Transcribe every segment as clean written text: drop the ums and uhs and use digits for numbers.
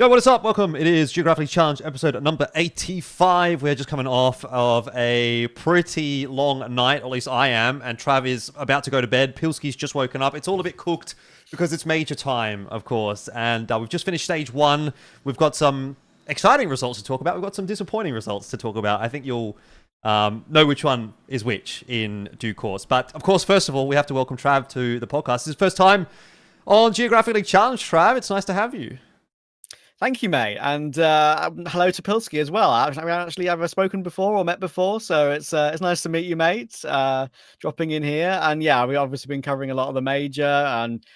Yo, what is up? Welcome. It is Geographically Challenged episode number 85. We're just coming off of a pretty long night, or at least I am, and Trav is about to go to bed. Pilski's just woken up. It's all a bit cooked because it's major time, of course, and we've just finished stage one. We've got some exciting results to talk about. We've got some disappointing results to talk about. I think you'll know which one is which in due course. But, of course, first of all, we have to welcome Trav to the podcast. It's his first time on Geographically Challenged, Trav. It's nice to have you. Thank you, mate, and hello to Pilski as well. I haven't actually ever spoken before or met before, so it's nice to meet you, mate. Dropping in here, and yeah, we've obviously been covering a lot of the major and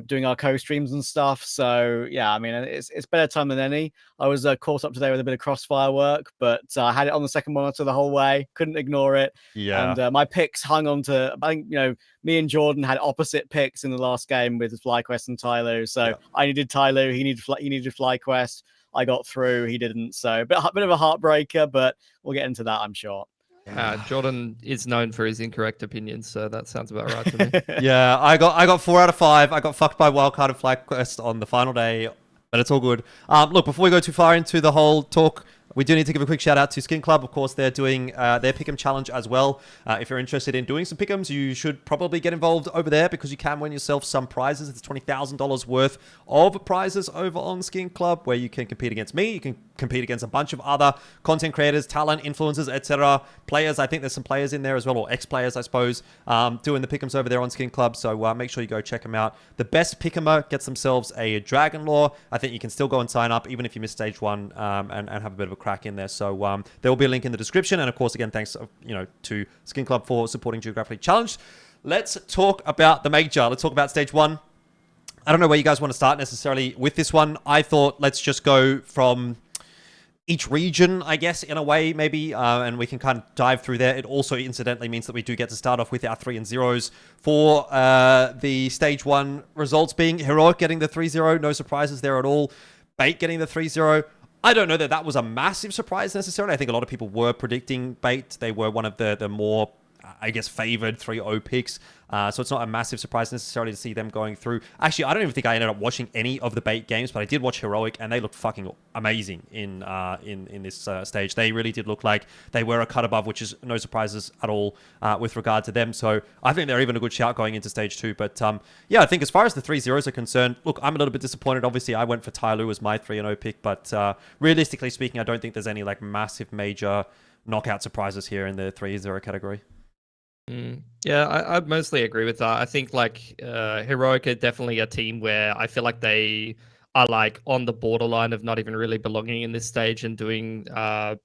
doing our co-streams and stuff. So yeah, I mean, it's better time than any. I was caught up today with a bit of crossfire work, but I had it on the second monitor the whole way. Couldn't ignore it. Yeah, and my picks hung on to. I think me and Jordan had opposite picks in the last game with FlyQuest and Tyloo. So yeah. I needed Tyloo. He needed FlyQuest. I got through. He didn't. So a bit of a heartbreaker, but we'll get into that, I'm sure. Jordan is known for his incorrect opinions, so that sounds about right to me. Yeah, I got 4 out of 5. I got fucked by Wildcard and FlyQuest on the final day, but it's all good. Look, before we go too far into the whole talk, we do need to give a quick shout out to SkinClub. Of course, they're doing their Pick'em challenge as well. If you're interested in doing some Pick'ems, you should probably get involved over there because you can win yourself some prizes. It's $20,000 worth of prizes over on SkinClub where you can compete against me. You can compete against a bunch of other content creators, talent, influencers, etc. Players. I think there's some players in there as well, or ex-players, I suppose, doing the Pick'ems over there on SkinClub. So make sure you go check them out. The best Pick'emer gets themselves a Dragon Lore. I think you can still go and sign up even if you missed stage one and have a bit of a crack in there. So there will be a link in the description. And of course, again, thanks to SkinClub for supporting Geographically Challenged. Let's talk about the major. Let's talk about stage one. I don't know where you guys want to start necessarily with this one. I thought let's just go from each region, I guess, in a way, maybe, and we can kind of dive through there. It also incidentally means that we do get to start off with our 3 and 0s for the stage one results being Heroic getting the 3-0. No surprises there at all. Bait getting the 3-0. I don't know that that was a massive surprise necessarily. I think a lot of people were predicting Bait. They were one of the more, I guess, favored 3-0 picks. So it's not a massive surprise necessarily to see them going through. Actually, I don't even think I ended up watching any of the Bait games, but I did watch Heroic, and they looked fucking amazing in this stage. They really did look like they were a cut above, which is no surprises at all with regard to them. So I think they're even a good shout going into stage 2. But yeah, I think as far as the 3-0s are concerned, look, I'm a little bit disappointed. Obviously, I went for Tyloo as my 3-0 pick, but realistically speaking, I don't think there's any like massive major knockout surprises here in the 3-0 category. Yeah, I mostly agree with that. I think like Heroic are definitely a team where I feel like they are like on the borderline of not even really belonging in this stage and doing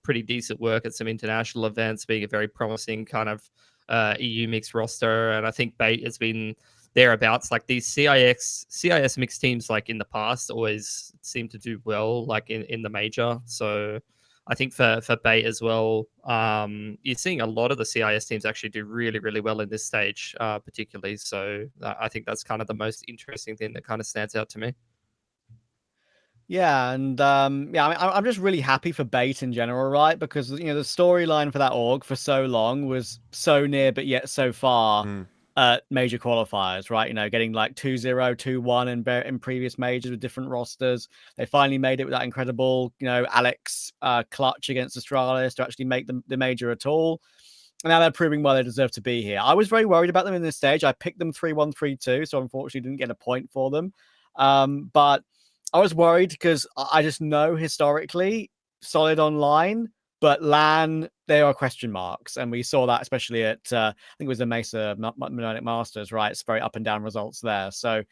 pretty decent work at some international events, being a very promising kind of EU mixed roster. And I think Bait has been thereabouts. Like these CIS mixed teams, like in the past, always seem to do well, like in the major. So I think for Bait as well, you're seeing a lot of the CIS teams actually do really, really well in this stage, particularly. So I think that's kind of the most interesting thing that kind of stands out to me. Yeah, and yeah, I'm just really happy for Bait in general, right? Because the storyline for that org for so long was so near but yet so far at major qualifiers, right? Getting like 2-0, 2-1 in previous majors with different rosters. They finally made it with that incredible, Alex clutch against Astralis to actually make the major at all. And now they're proving why they deserve to be here. I was very worried about them in this stage. I picked them 3-1, 3-2, so unfortunately didn't get a point for them. But I was worried because I just know historically solid online, but LAN, there are question marks. And we saw that especially at, I think it was the Mesa Mnemonic Masters, right? It's very up and down results there. So,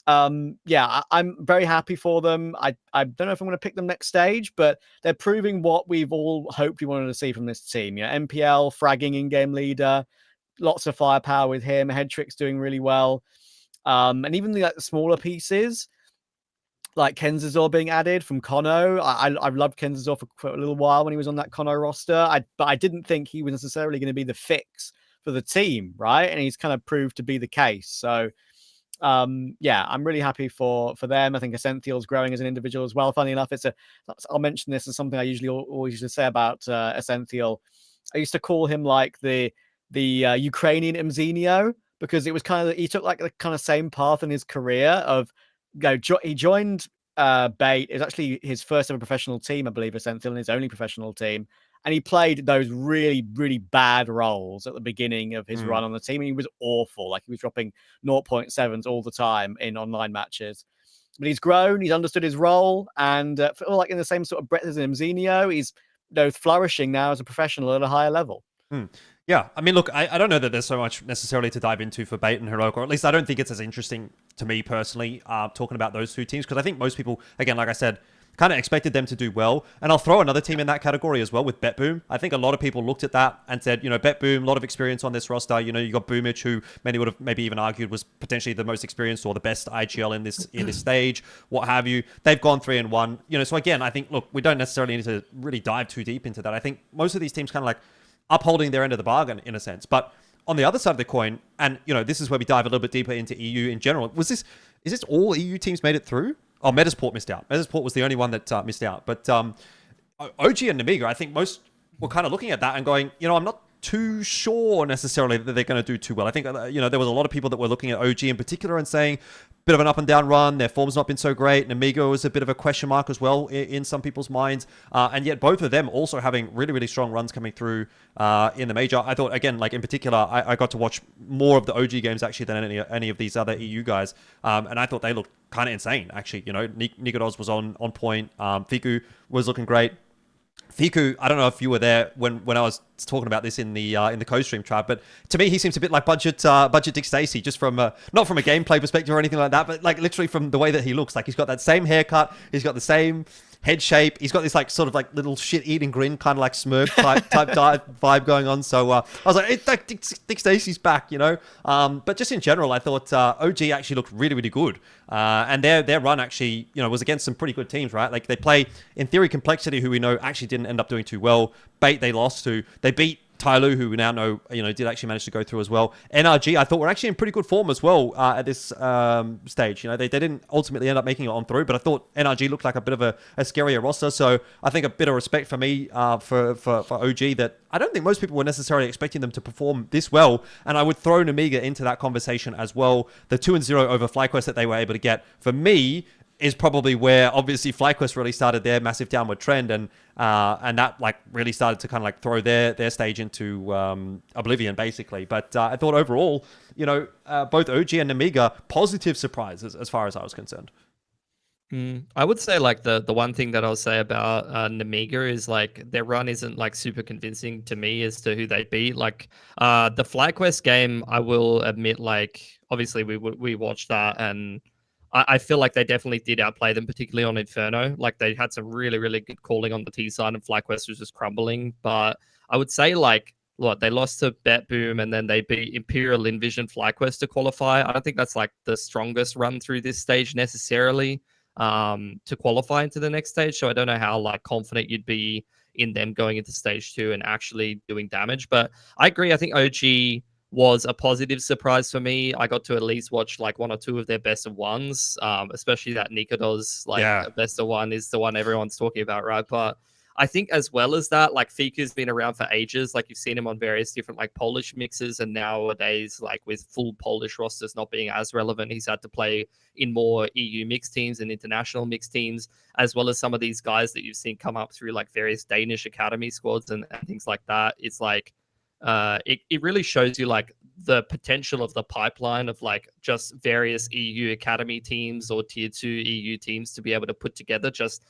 yeah, I'm very happy for them. I don't know if I'm going to pick them next stage, but they're proving what we've all hoped we wanted to see from this team. MPL, fragging in-game leader, lots of firepower with him. Headtrick's doing really well. And even the smaller pieces, like Kenzazor being added from Kono. I've loved Kenzazor for a little while when he was on that Kono roster. But I didn't think he was necessarily going to be the fix for the team, right? And he's kind of proved to be the case. So, yeah, I'm really happy for them. I think Essential's growing as an individual as well. Funny enough, I'll mention this as something I usually always used to say about Essential. I used to call him like the Ukrainian Mzinho because it was kind of, he took like the kind of same path in his career of he joined Bait. It was actually his first ever professional team, I believe, essentially, and his only professional team. And he played those really, really bad roles at the beginning of his run on the team. And he was awful. Like, he was dropping 0.7s all the time in online matches. But he's grown, he's understood his role, and like in the same sort of breadth as Mzinho, he's flourishing now as a professional at a higher level. Yeah, I mean, look, I don't know that there's so much necessarily to dive into for Bait and Heroic, or at least I don't think it's as interesting to me personally, talking about those two teams, because I think most people, again, like I said, kind of expected them to do well. And I'll throw another team in that category as well with BetBoom. I think a lot of people looked at that and said, BetBoom, a lot of experience on this roster. You got Boomich, who many would have maybe even argued was potentially the most experienced or the best IGL in this stage, what have you. They've gone 3-1. So again, I think, look, we don't necessarily need to really dive too deep into that. I think most of these teams kind of like upholding their end of the bargain in a sense. But on the other side of the coin, and this is where we dive a little bit deeper into EU in general. Is this all EU teams made it through? Oh, Metizport missed out. Metizport was the only one that missed out. But OG and Nemiga, I think most were kind of looking at that and going, I'm not too sure necessarily that they're going to do too well. I think, there was a lot of people that were looking at OG in particular and saying, bit of an up and down run. Their form's not been so great. Nemiga was a bit of a question mark as well in some people's minds. And yet both of them also having really, really strong runs coming through in the major. I thought, again, like in particular, I got to watch more of the OG games actually than any of these other EU guys. And I thought they looked kind of insane, actually. Nikodos was on point. Fiku was looking great. Fiku, I don't know if you were there when I was talking about this in the co-stream tribe, but to me he seems a bit like budget Dick Stacey, just from not from a gameplay perspective or anything like that, but like literally from the way that he looks. Like he's got that same haircut, he's got the same head shape, he's got this like sort of like little shit eating grin, kind of like smirk type vibe going on. So I was like, it's like Dick Stacey's back, But just in general, I thought OG actually looked really, really good. And their run actually, was against some pretty good teams, right? Like they play, in theory, Complexity, who we know actually didn't end up doing too well. Bait, they lost to. They beat Tyloo, who we now know, did actually manage to go through as well. NRG, I thought, were actually in pretty good form as well at this stage. They didn't ultimately end up making it on through, but I thought NRG looked like a bit of a scarier roster. So I think a bit of respect for me for OG that I don't think most people were necessarily expecting them to perform this well. And I would throw Nemiga into that conversation as well. The 2-0 over FlyQuest that they were able to get, for me, is probably where obviously FlyQuest really started their massive downward trend, and that like really started to kind of like throw their stage into oblivion basically. But I thought overall, both OG and Nemiga, positive surprises as far as I was concerned. I would say like the one thing that I'll say about Nemiga is like their run isn't like super convincing to me as to who they beat. Like the FlyQuest game, I will admit, like obviously we watched that, and I feel like they definitely did outplay them, particularly on Inferno. Like they had some really, really good calling on the T side, and FlyQuest was just crumbling. But I would say like, look, they lost to BetBoom and then they beat Imperial Envision FlyQuest to qualify. I don't think that's like the strongest run through this stage necessarily to qualify into the next stage. So I don't know how like confident you'd be in them going into stage 2 and actually doing damage. But I agree. I think OG was a positive surprise for me. I got to at least watch like one or two of their best of ones, especially that Nikodos best of one is the one everyone's talking about, right? But I think as well as that, like Fiku's been around for ages. Like you've seen him on various different like Polish mixes, and nowadays, like with full Polish rosters not being as relevant, he's had to play in more EU mixed teams and international mixed teams, as well as some of these guys that you've seen come up through like various Danish academy squads and things like that. It's like it really shows you like the potential of the pipeline of like just various EU academy teams or tier 2 EU teams to be able to put together just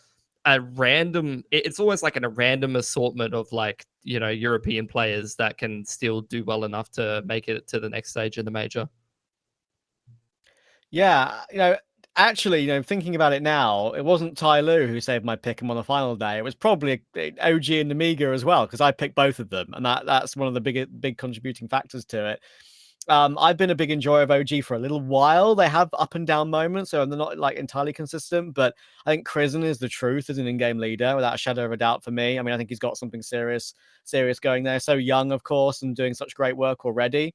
a random, it's almost like a random assortment of like, European players that can still do well enough to make it to the next stage in the major. Yeah, actually, thinking about it now, it wasn't Tyloo who saved my pick on the final day. It was probably OG and Nemiga as well, because I picked both of them, and that's one of the big contributing factors to it. I've been a big enjoyer of OG for a little while. They have up and down moments, so they're not like entirely consistent. But I think Crizzen is the truth as an in-game leader, without a shadow of a doubt for me. I mean, I think he's got something serious going there. So young, of course, and doing such great work already.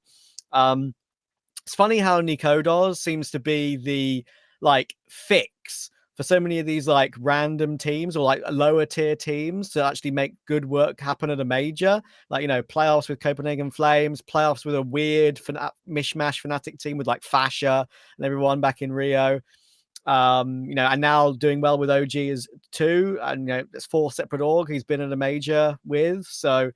It's funny how Nikodos seems to be the like fix for so many of these like random teams or like lower tier teams to actually make good work happen at a major, like, playoffs with Copenhagen Flames, playoffs with a weird mishmash Fnatic team with like Fasha and everyone back in Rio. And now doing well with OG is 2, and it's 4 separate org he's been in a major with. So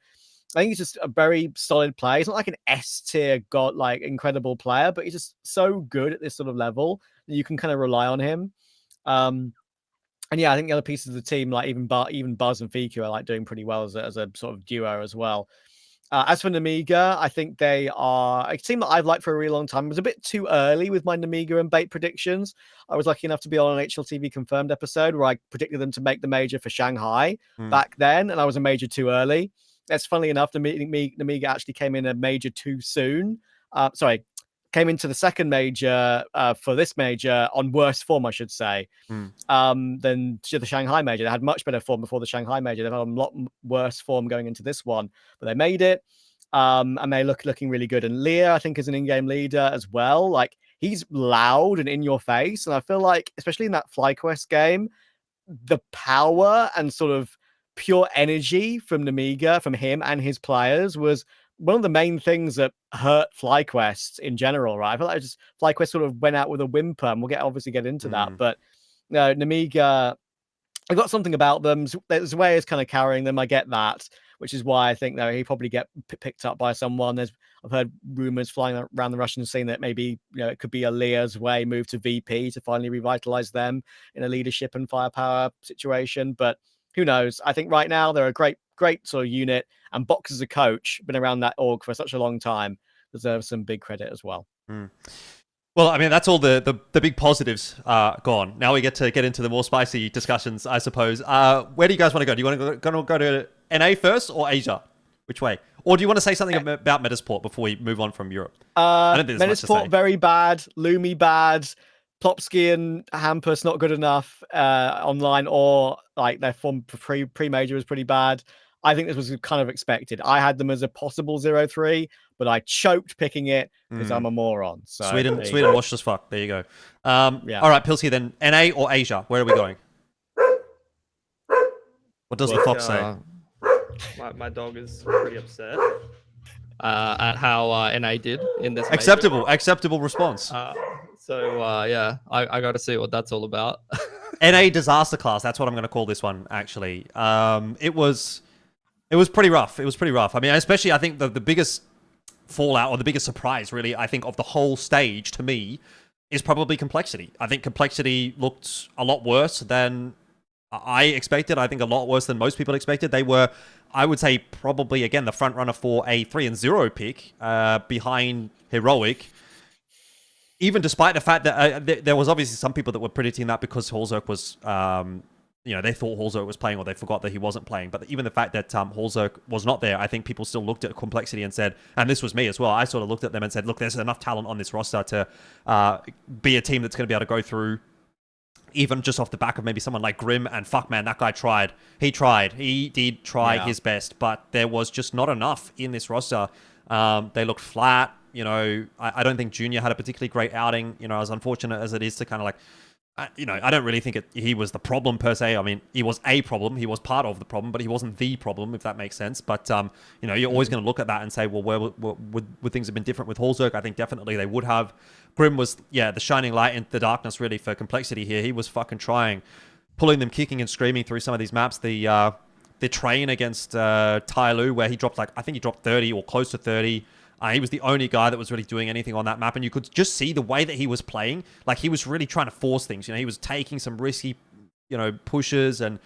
I think he's just a very solid player. He's not like an S tier god, like incredible player, but he's just so good at this sort of level that you can kind of rely on him. And yeah, I think the other pieces of the team, like even Buzz and Fiku, are like doing pretty well as a sort of duo as well. As for Namiga, I think they are a team that I've liked for a really long time. It was a bit too early with my Namiga and Bait predictions. I was lucky enough to be on an HLTV confirmed episode where I predicted them to make the major for Shanghai back then, and I was a major too early. That's funnily enough, Namiga actually came in a major too soon. Came into the second major for this major on worse form, I should say, than the Shanghai major. They had much better form before the Shanghai major. They've had a lot worse form going into this one, but they made it, and they're looking really good. And Leah, I think, is an in-game leader as well. Like, he's loud and in your face, and I feel like, especially in that FlyQuest game, the power and sort of pure energy from Namiga, from him and his players, was one of the main things that hurt FlyQuest in general, right? I feel like FlyQuest sort of went out with a whimper, and we'll obviously get into that. But Namiga, I got something about them. There's a way it's kind of carrying them. I get that, which is why I think that he probably get picked up by someone. I've heard rumors flying around the Russian scene that maybe it could be a Leah's way move to VP to finally revitalize them in a leadership and firepower situation. But who knows? I think right now they're a great sort of unit, and Box as a coach, been around that org for such a long time, deserves some big credit as well. Well, I mean, that's all the big positives gone. Now we get into the more spicy discussions, I suppose. Where do you guys want to go? Do you want to go to NA first or Asia? Which way? Or do you want to say something about Metizport before we move on from Europe? I don't think there's much to say. Metizport, very bad. Lumi, bad. Plopsky and Hampus, not good enough online, or like their form pre-major was pretty bad. I think this was kind of expected. I had them as a possible 0-3, but I choked picking it because I'm a moron. So Sweden washed as fuck. There you go. All right, Pilski, then NA or Asia? Where are we going? What does the fox say? My dog is pretty upset at how NA did in this. Acceptable response. Yeah, I got to see what that's all about. NA Disasterclass. That's what I'm going to call this one. Actually, it was pretty rough. I mean, especially I think the biggest fallout or the biggest surprise, really, I think, of the whole stage to me is probably Complexity. I think Complexity looked a lot worse than I expected. I think a lot worse than most people expected. They were, I would say, probably, again, the front runner for a 3-0 pick behind Heroic. Even despite the fact that there was obviously some people that were predicting that because Holzerk was, they thought Holzerk was playing or they forgot that he wasn't playing. But even the fact that Holzerk was not there, I think people still looked at Complexity and said, and this was me as well, I sort of looked at them and said, look, there's enough talent on this roster to be a team that's going to be able to go through, even just off the back of maybe someone like Grim. And fuck, man, that guy tried. He did try his best, but there was just not enough in this roster. They looked flat. I don't think Junior had a particularly great outing, as unfortunate as it is to kind of like, I don't really think he was the problem per se. I mean, he was a problem. He was part of the problem, but he wasn't the problem, if that makes sense. But, you're always going to look at that and say, well, where would things have been different with Holzerk? I think definitely they would have. Grim was, the shining light in the darkness, really, for Complexity here. He was fucking trying, pulling them kicking and screaming through some of these maps. The train against Tyloo, where he dropped, I think he dropped 30 or close to 30. He was the only guy that was really doing anything on that map, and you could just see the way that he was playing. Like, he was really trying to force things. He was taking some risky, pushes, and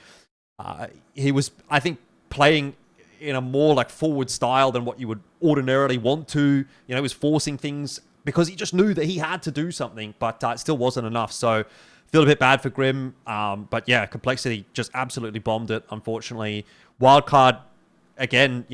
he was, I think, playing in a more forward style than what you would ordinarily want to. He was forcing things because he just knew that he had to do something, but it still wasn't enough. So, feel a bit bad for Grim, but yeah, Complexity just absolutely bombed it, unfortunately. Wildcard, again,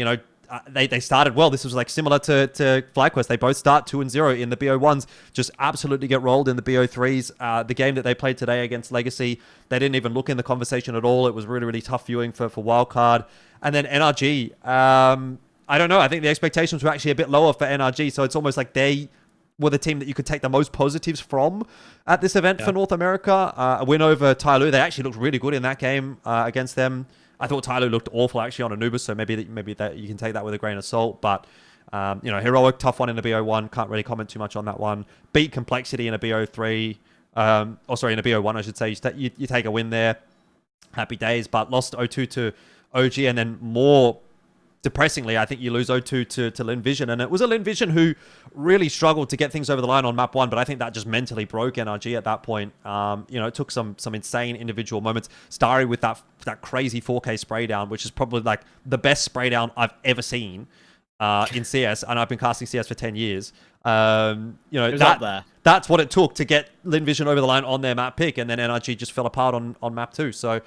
they started well. This was similar to FlyQuest. They both start 2-0 in the BO1s, just absolutely get rolled in the BO3s. The game that they played today against Legacy, they didn't even look in the conversation at all. It was really, really tough viewing for Wildcard. And then NRG, I don't know. I think the expectations were actually a bit lower for NRG, so it's almost like they were the team that you could take the most positives from at this event for North America. A win over Tyloo. They actually looked really good in that game against them. I thought Tyloo looked awful actually on Anubis, so maybe that you can take that with a grain of salt. But Heroic, tough one in the BO1. Can't really comment too much on that one. Beat Complexity in a BO3. in a BO1, I should say. You take a win there, happy days, but lost 0-2 to OG, and then more depressingly, I think you lose 0-2 to Lynn Vision, and it was a Lynn Vision who really struggled to get things over the line on map 1, but I think that just mentally broke NRG at that point. It took some insane individual moments. Starry with that crazy 4K spray down, which is probably like the best spray down I've ever seen in CS, and I've been casting CS for 10 years. Up there. That's what it took to get Lynn Vision over the line on their map pick, and then NRG just fell apart on map 2. So,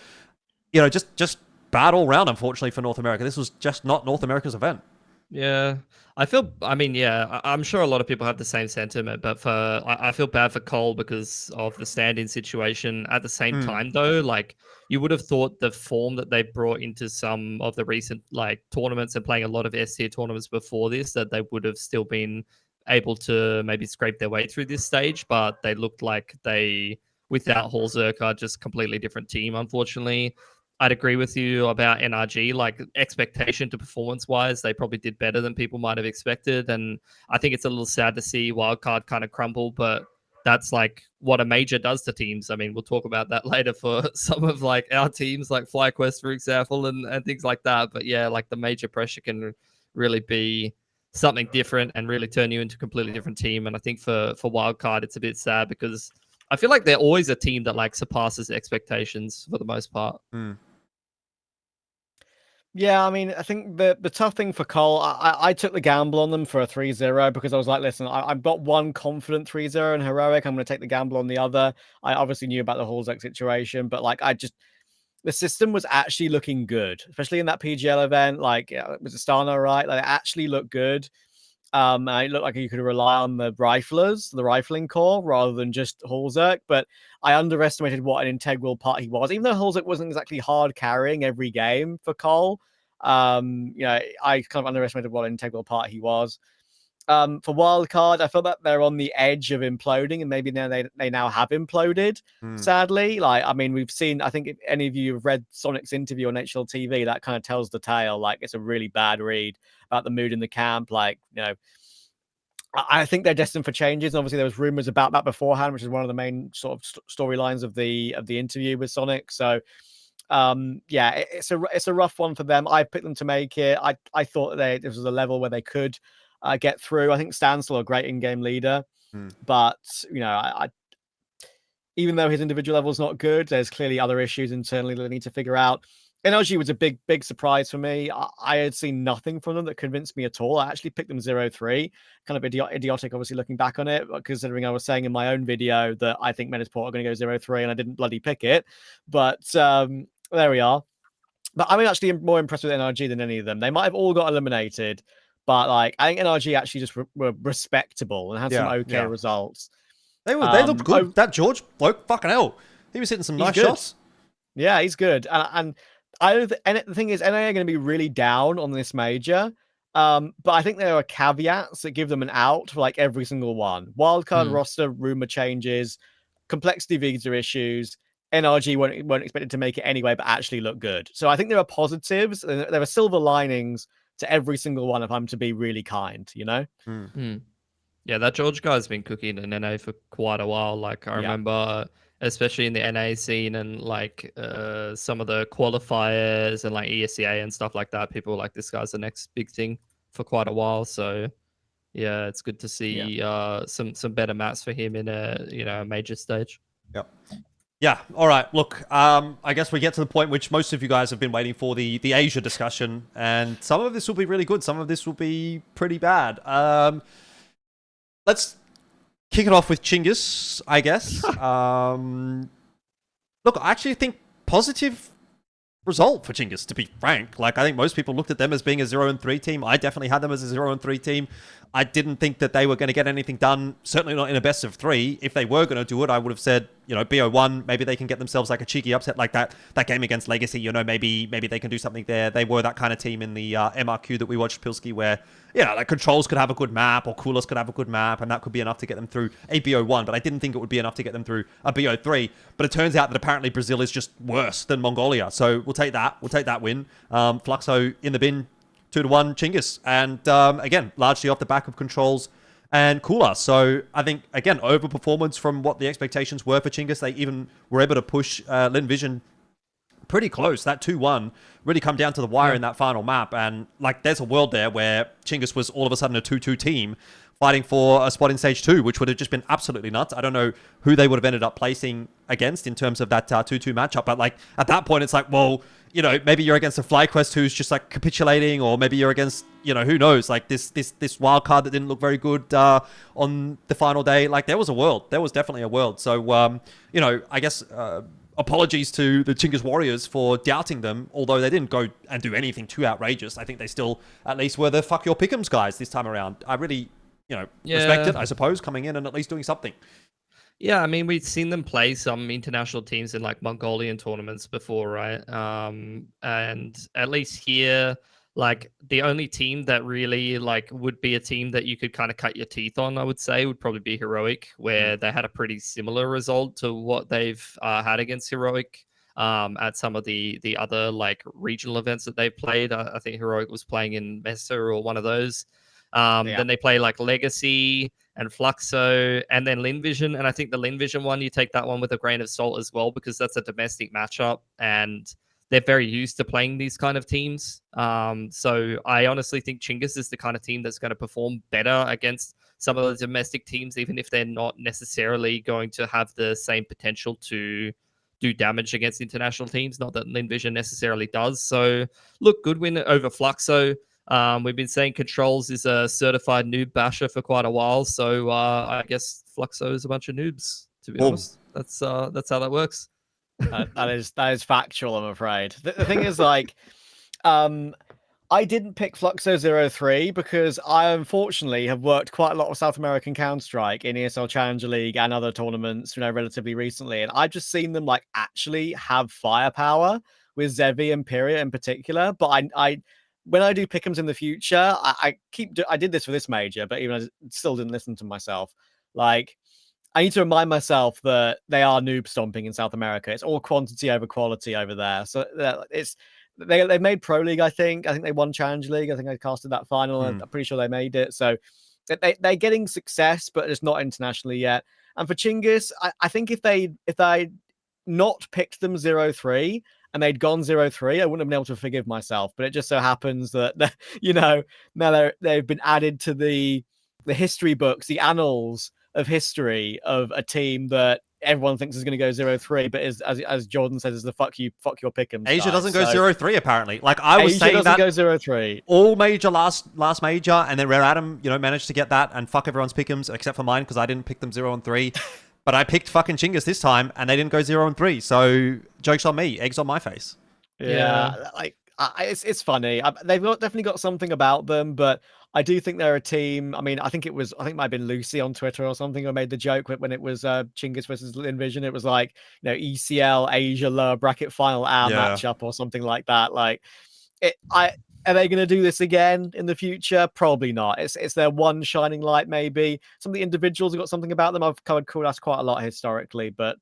just bad all round, unfortunately, for North America. This was just not North America's event. Yeah, I'm sure a lot of people have the same sentiment, but I feel bad for Cole because of the stand-in situation. At the same time, though, like, you would have thought the form that they brought into some of the recent like tournaments and playing a lot of S-tier tournaments before this, that they would have still been able to maybe scrape their way through this stage, but they looked like without Hallzerk, are just completely different team, unfortunately. I'd agree with you about NRG, like expectation to performance-wise, they probably did better than people might have expected. And I think it's a little sad to see Wildcard kind of crumble, but that's like what a major does to teams. I mean, we'll talk about that later for some of like our teams, like FlyQuest, for example, and things like that. But yeah, like the major pressure can really be something different and really turn you into a completely different team. And I think for Wildcard, it's a bit sad because I feel like they're always a team that like surpasses expectations for the most part. Yeah, I mean, I think the tough thing for Cole, I took the gamble on them for a 3-0 because I was like, listen, I've got one confident 3-0 in Heroic. I'm going to take the gamble on the other. I obviously knew about the Hallzerk situation, but like, the system was actually looking good, especially in that PGL event. Like, was Astana right? Like, it actually looked good. And it looked like you could rely on the riflers, the rifling core, rather than just Hallzerk. But I underestimated what an integral part he was. Even though Hallzerk wasn't exactly hard carrying every game for Cole, I kind of underestimated what an integral part he was. For Wildcard, I feel that they're on the edge of imploding, and maybe now they now have imploded, sadly. Like, I mean, we've seen, I think if any of you have read Sonic's interview on HLTV, that kind of tells the tale. Like, it's a really bad read about the mood in the camp. Like, I think they're destined for changes. And obviously, there was rumors about that beforehand, which is one of the main sort of storylines of the interview with Sonic. So, it's a rough one for them. I picked them to make it. I thought this was a level where they could get through. I think Stan's still a great in-game leader, but even though his individual level is not good, there's clearly other issues internally that they need to figure out. NRG was a big surprise for me. I had seen nothing from them that convinced me at all. I actually picked them 0-3. Kind of idiotic, obviously, looking back on it, considering I was saying in my own video that I think Metizport are going to go 0-3, and I didn't bloody pick it. But there we are. But I'm actually more impressed with NRG than any of them. They might have all got eliminated, but like, I think NRG actually just were respectable and had some okay results. They looked good. That George bloke, fucking hell, he was hitting some nice shots. Yeah, he's good. And the thing is, NA are going to be really down on this major. But I think there are caveats that give them an out for like every single one. Wildcard roster rumor changes, complexity visa issues. NRG weren't expected to make it anyway, but actually look good. So I think there are positives and there are silver linings to every single one if I'm to be really kind, Yeah, that George guy's been cooking in NA for quite a while. Like, I remember, especially in the NA scene and like some of the qualifiers and like ESEA and stuff like that, people were like, this guy's the next big thing for quite a while. So yeah, it's good to see some better maps for him in a major stage. Yep. Yeah. All right. Look, I guess we get to the point which most of you guys have been waiting for, the Asia discussion, and some of this will be really good. Some of this will be pretty bad. Let's kick it off with Chinggis, I guess. Look, I actually think positive result for Chinggis, to be frank. Like, I think most people looked at them as being a 0-3 team. I definitely had them as a 0-3 team. I didn't think that they were going to get anything done, certainly not in a best of 3. If they were going to do it, I would have said, BO1, maybe they can get themselves like a cheeky upset like that game against Legacy, maybe they can do something there. They were that kind of team in the MRQ that we watched Pilski, where, like Controls could have a good map, or Coolers could have a good map, and that could be enough to get them through a BO1, but I didn't think it would be enough to get them through a BO3. But it turns out that apparently Brazil is just worse than Mongolia, so we'll take that. We'll take that win. Fluxo in the bin, 2-1 Chinggis. And again, largely off the back of Controls and cooler. So I think, again, overperformance from what the expectations were for Chinggis. They even were able to push Lynn Vision pretty close. That 2-1 really come down to the wire in that final map. And like, there's a world there where Chinggis was all of a sudden a 2-2 team fighting for a spot in stage 2, which would have just been absolutely nuts. I don't know who they would have ended up placing against in terms of that 2-2 matchup. But like, at that point, it's like, well, you know, maybe you're against a FlyQuest who's just like capitulating, or maybe you're against, you know, who knows, like this wild card that didn't look very good on the final day. Like, there was a world. There was definitely a world. So, you know, I guess apologies to the Chinggis Warriors for doubting them, although they didn't go and do anything too outrageous. I think they still at least were the fuck your pick'ems guys this time around. I really, you know, respect it, I suppose, coming in and at least doing something. Yeah, I mean, we've seen them play some international teams in like Mongolian tournaments before, right? And at least here, like the only team that really like would be a team that you could kind of cut your teeth on, I would say, would probably be Heroic, where they had a pretty similar result to what they've had against Heroic at some of the other like regional events that they've played. I think Heroic was playing in Mesa or one of those. Then they play like Legacy and Fluxo, and then Lynn Vision. And I think the Lynn Vision one, you take that one with a grain of salt as well, because that's a domestic matchup and they're very used to playing these kind of teams. So I honestly think Chinggis is the kind of team that's going to perform better against some of the domestic teams, even if they're not necessarily going to have the same potential to do damage against international teams. Not that Lynn Vision necessarily does. So look, good win over Fluxo. We've been saying Controls is a certified noob basher for quite a while, so I guess Fluxo is a bunch of noobs, to be honest. That's how that works. That is factual, I'm afraid. The thing is, like, I didn't pick Fluxo 03 because I unfortunately have worked quite a lot with South American Counter-Strike in ESL Challenger League and other tournaments, you know, relatively recently, and I've just seen them like actually have firepower with Zevi and Pyria in particular. But I when I do pick'ems in the future, I did this for this major, but even I still didn't listen to myself. Like, I need to remind myself that they are noob stomping in South America. It's all quantity over quality over there. So they've made Pro League, I think. I think they won Challenge League. I think I casted that final. And I'm pretty sure they made it. So they're getting success, but it's not internationally yet. And for Chinggis, I think if they not picked them 0-3 and they'd gone 0-3, I wouldn't have been able to forgive myself. But it just so happens that, you know, now they've been added to the history books, the annals of history of a team that everyone thinks is going to go 0-3, but is, as Jordan says, is the fuck your pick'em. Asia doesn't go 0-3 apparently. Like, I was saying that go 0-3 all major last major, and then Rare Adam, you know, managed to get that and fuck everyone's pick'ems except for mine because I didn't pick them 0-3. But I picked fucking Chinggis this time, and they didn't go 0-3. So joke's on me, eggs on my face. Yeah. Like, it's funny. They've definitely got something about them, but I do think they're a team. I mean, I think it might have been Lucy on Twitter or something who made the joke when it was Chinggis versus Lynn Vision. It was like, you know, ECL Asia lower bracket final matchup or something like that. Like, are they going to do this again in the future? Probably not. It's their one shining light, maybe. Some of the individuals have got something about them. I've covered Cool quite a lot historically, but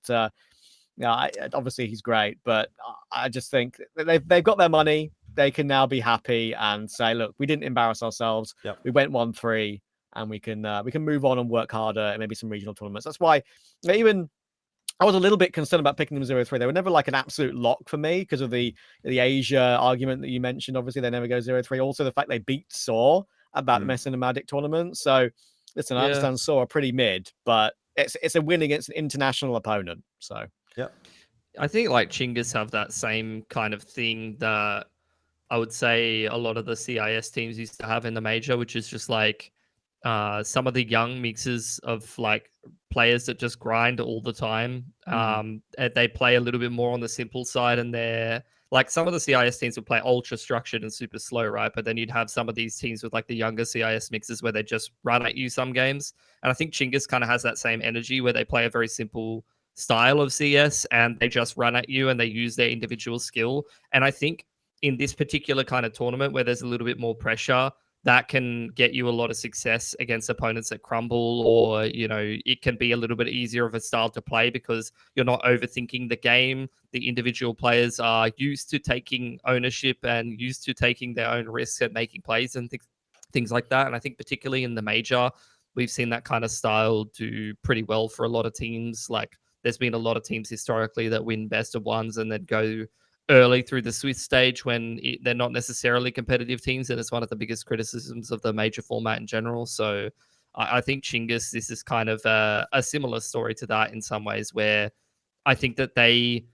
yeah, obviously he's great. But I just think they've got their money. They can now be happy and say, look, we didn't embarrass ourselves. Yep. We went 1-3, and we can move on and work harder and maybe some regional tournaments. That's why even I was a little bit concerned about picking them 0-3. They were never like an absolute lock for me because of the Asia argument that you mentioned. Obviously, they never go 0-3. Also, the fact they beat Saw at that Mesa Nomadic tournament. So, listen, I understand Saw are pretty mid, but it's a win against an international opponent. So, yeah, I think like Chinggis have that same kind of thing that I would say a lot of the CIS teams used to have in the major, which is just like some of the young mixes of like players that just grind all the time. They play a little bit more on the simple side, and they're like some of the CIS teams would play ultra structured and super slow, right? But then you'd have some of these teams with like the younger CIS mixes where they just run at you some games. And I think Chinggis kind of has that same energy where they play a very simple style of CS and they just run at you and they use their individual skill. And I think in this particular kind of tournament where there's a little bit more pressure, that can get you a lot of success against opponents that crumble, or, you know, it can be a little bit easier of a style to play because you're not overthinking the game. The individual players are used to taking ownership and used to taking their own risks and making plays and things like that. And I think particularly in the major, we've seen that kind of style do pretty well for a lot of teams. Like there's been a lot of teams historically that win best of ones and then go early through the Swiss stage when they're not necessarily competitive teams, and it's one of the biggest criticisms of the major format in general. So I think Chinggis, this is kind of a similar story to that in some ways, where I think that they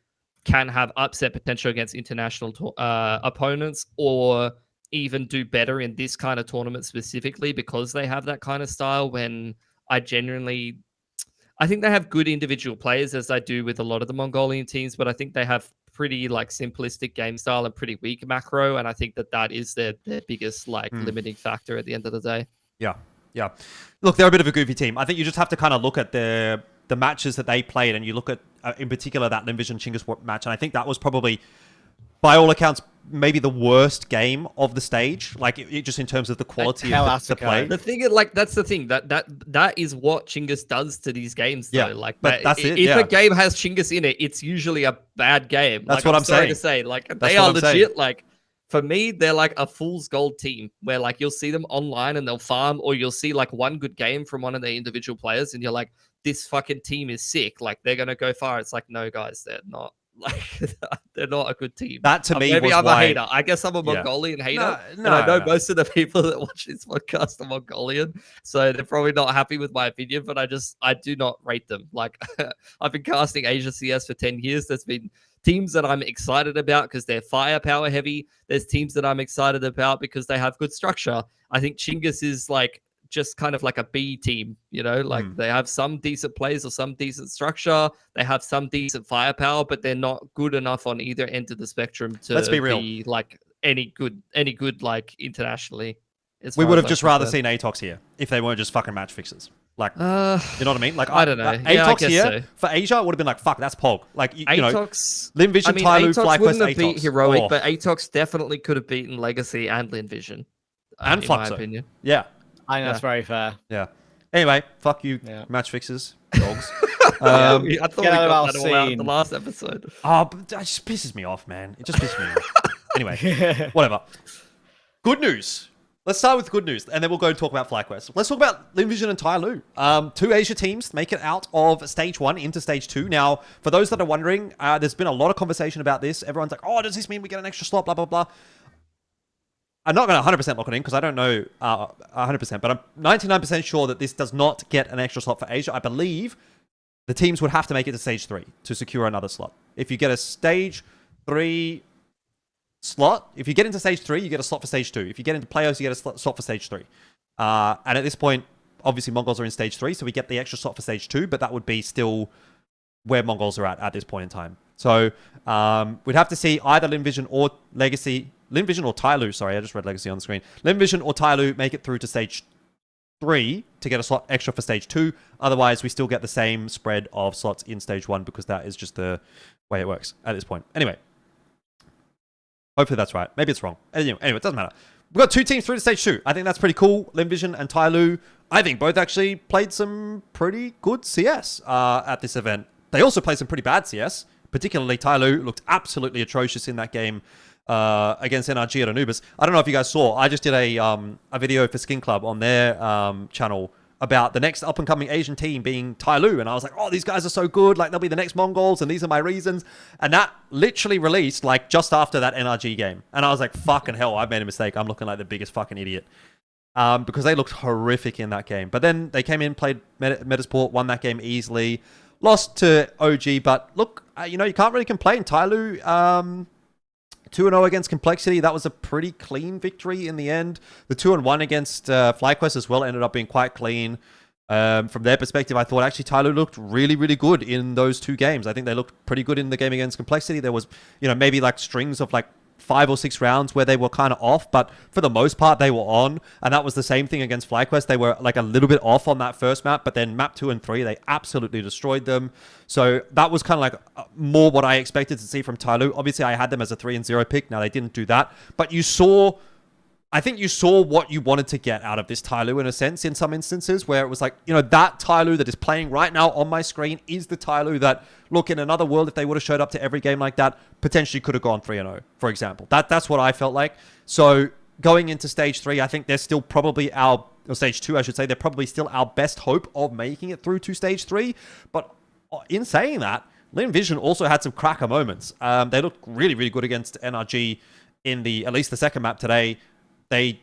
can have upset potential against international opponents, or even do better in this kind of tournament specifically because they have that kind of style. When I think they have good individual players, as I do with a lot of the Mongolian teams, but I think they have pretty like simplistic game style and pretty weak macro, and I think that is their biggest like limiting factor at the end of the day. Yeah. Look, they're a bit of a goofy team. I think you just have to kind of look at the matches that they played, and you look at, in particular, that Lynn Vision Chinggis match, and I think that was probably, by all accounts, maybe the worst game of the stage. Like, just in terms of the quality of the play. The thing, like, that's the thing. That is what Chinggis does to these games, though. Yeah, like, that's it. If a game has Chinggis in it, it's usually a bad game. That's like, what I'm sorry saying. to say. Like, That's they what are I'm legit, saying. like, for me, they're like a fool's gold team where like you'll see them online and they'll farm, or you'll see like one good game from one of their individual players and you're like, this fucking team is sick. Like they're going to go far. It's like, no, guys, they're not. Like they're not a good team. That to me maybe was I'm why... a hater. I guess I'm a Mongolian hater. No, and I know most of the people that watch this podcast are Mongolian, so they're probably not happy with my opinion. But I do not rate them. Like I've been casting Asia CS for 10 years. There's been teams that I'm excited about because they're firepower heavy. There's teams that I'm excited about because they have good structure. I think Chinggis is like just kind of like a B team, you know, like they have some decent plays or some decent structure. They have some decent firepower, but they're not good enough on either end of the spectrum to Let's be real. Like any good like internationally. We would have just rather seen Atox here if they weren't just fucking match fixers. Like, you know what I mean? Like, I don't know. Atox here for Asia would have been like, fuck, that's Pog. Like, you know, Lynn Vision, Tyloo, FlyQuest, wouldn't have beat Atox. Heroic, but Atox definitely could have beaten Legacy and Lynn Vision, and in my Fluxo. opinion. Yeah. I think that's very fair. Yeah. Anyway, fuck you, match fixers, dogs. I thought we got that all out scene. in the last episode. Oh, but that just pisses me off, man. It just pisses me off. Anyway, whatever. Good news. Let's start with good news, and then we'll go and talk about FlyQuest. Let's talk about Lynn Vision and Tyloo. Two Asia teams make it out of Stage 1 into Stage 2. Now, for those that are wondering, there's been a lot of conversation about this. Everyone's like, oh, does this mean we get an extra slot, blah, blah, blah. I'm not going to 100% lock it in because I don't know 100%, but I'm 99% sure that this does not get an extra slot for Asia. I believe the teams would have to make it to Stage 3 to secure another slot. If you get a Stage 3 slot, if you get into Stage 3, you get a slot for Stage 2. If you get into playoffs, you get a slot for Stage 3. And at this point, obviously Mongols are in Stage 3, so we get the extra slot for Stage 2, but that would be still where Mongols are at this point in time. So we'd have to see either Lynn Vision or Tyloo, sorry, I just read Legacy on the screen. Lynn Vision or Tyloo make it through to Stage 3 to get a slot extra for Stage 2. Otherwise, we still get the same spread of slots in Stage 1 because that is just the way it works at this point. Anyway, hopefully that's right. Maybe it's wrong. Anyway, it doesn't matter. We've got two teams through to Stage 2. I think that's pretty cool. Lynn Vision and Tyloo, I think both actually played some pretty good CS at this event. They also played some pretty bad CS. Particularly Tyloo looked absolutely atrocious in that game against NRG at Anubis. I don't know if you guys saw. I just did a video for SkinClub on their channel about the next up-and-coming Asian team being Tyloo. And I was like, oh, these guys are so good. Like, they'll be the next Mongols, and these are my reasons. And that literally released, like, just after that NRG game. And I was like, fucking hell, I made a mistake. I'm looking like the biggest fucking idiot. Because they looked horrific in that game. But then they came in, played Metizport, won that game easily. Lost to OG, but look, you know, you can't really complain. Tyloo, 2-0 against Complexity. That was a pretty clean victory in the end. The 2-1 against FlyQuest as well ended up being quite clean. From their perspective, I thought actually Tyloo looked really, really good in those two games. I think they looked pretty good in the game against Complexity. There was, you know, maybe like strings of like 5 or 6 rounds where they were kind of off, but for the most part they were on, and that was the same thing against FlyQuest. They were like a little bit off on that first map, but then map 2 and 3 they absolutely destroyed them. So that was kind of like more what I expected to see from Tyloo. Obviously I had them as a 3-0 pick. Now they didn't do that, but I think you saw what you wanted to get out of this Tyloo in a sense in some instances, where it was like, you know, that Tyloo that is playing right now on my screen is the Tyloo that, look, in another world, if they would have showed up to every game like that, potentially could have gone 3-0, for example. That's what I felt like. So going into Stage 3, I think they're still probably our or stage 2, I should say. They're probably still our best hope of making it through to stage 3. But in saying that, Lynn Vision also had some cracker moments. They looked really, really good against NRG in at least the second map today. They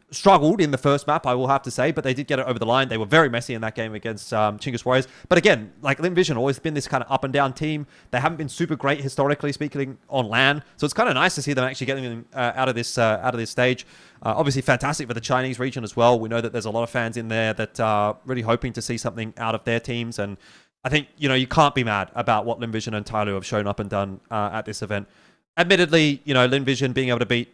struggled in the first map, I will have to say, but they did get it over the line. They were very messy in that game against Chinggis Warriors. But again, like Lynn Vision always been this kind of up and down team. They haven't been super great historically speaking on LAN, so it's kind of nice to see them actually getting them out of this stage. Obviously, fantastic for the Chinese region as well. We know that there's a lot of fans in there that are really hoping to see something out of their teams, and I think you can't be mad about what Lynn Vision and Tyloo have shown up and done at this event. Admittedly, Lynn Vision being able to beat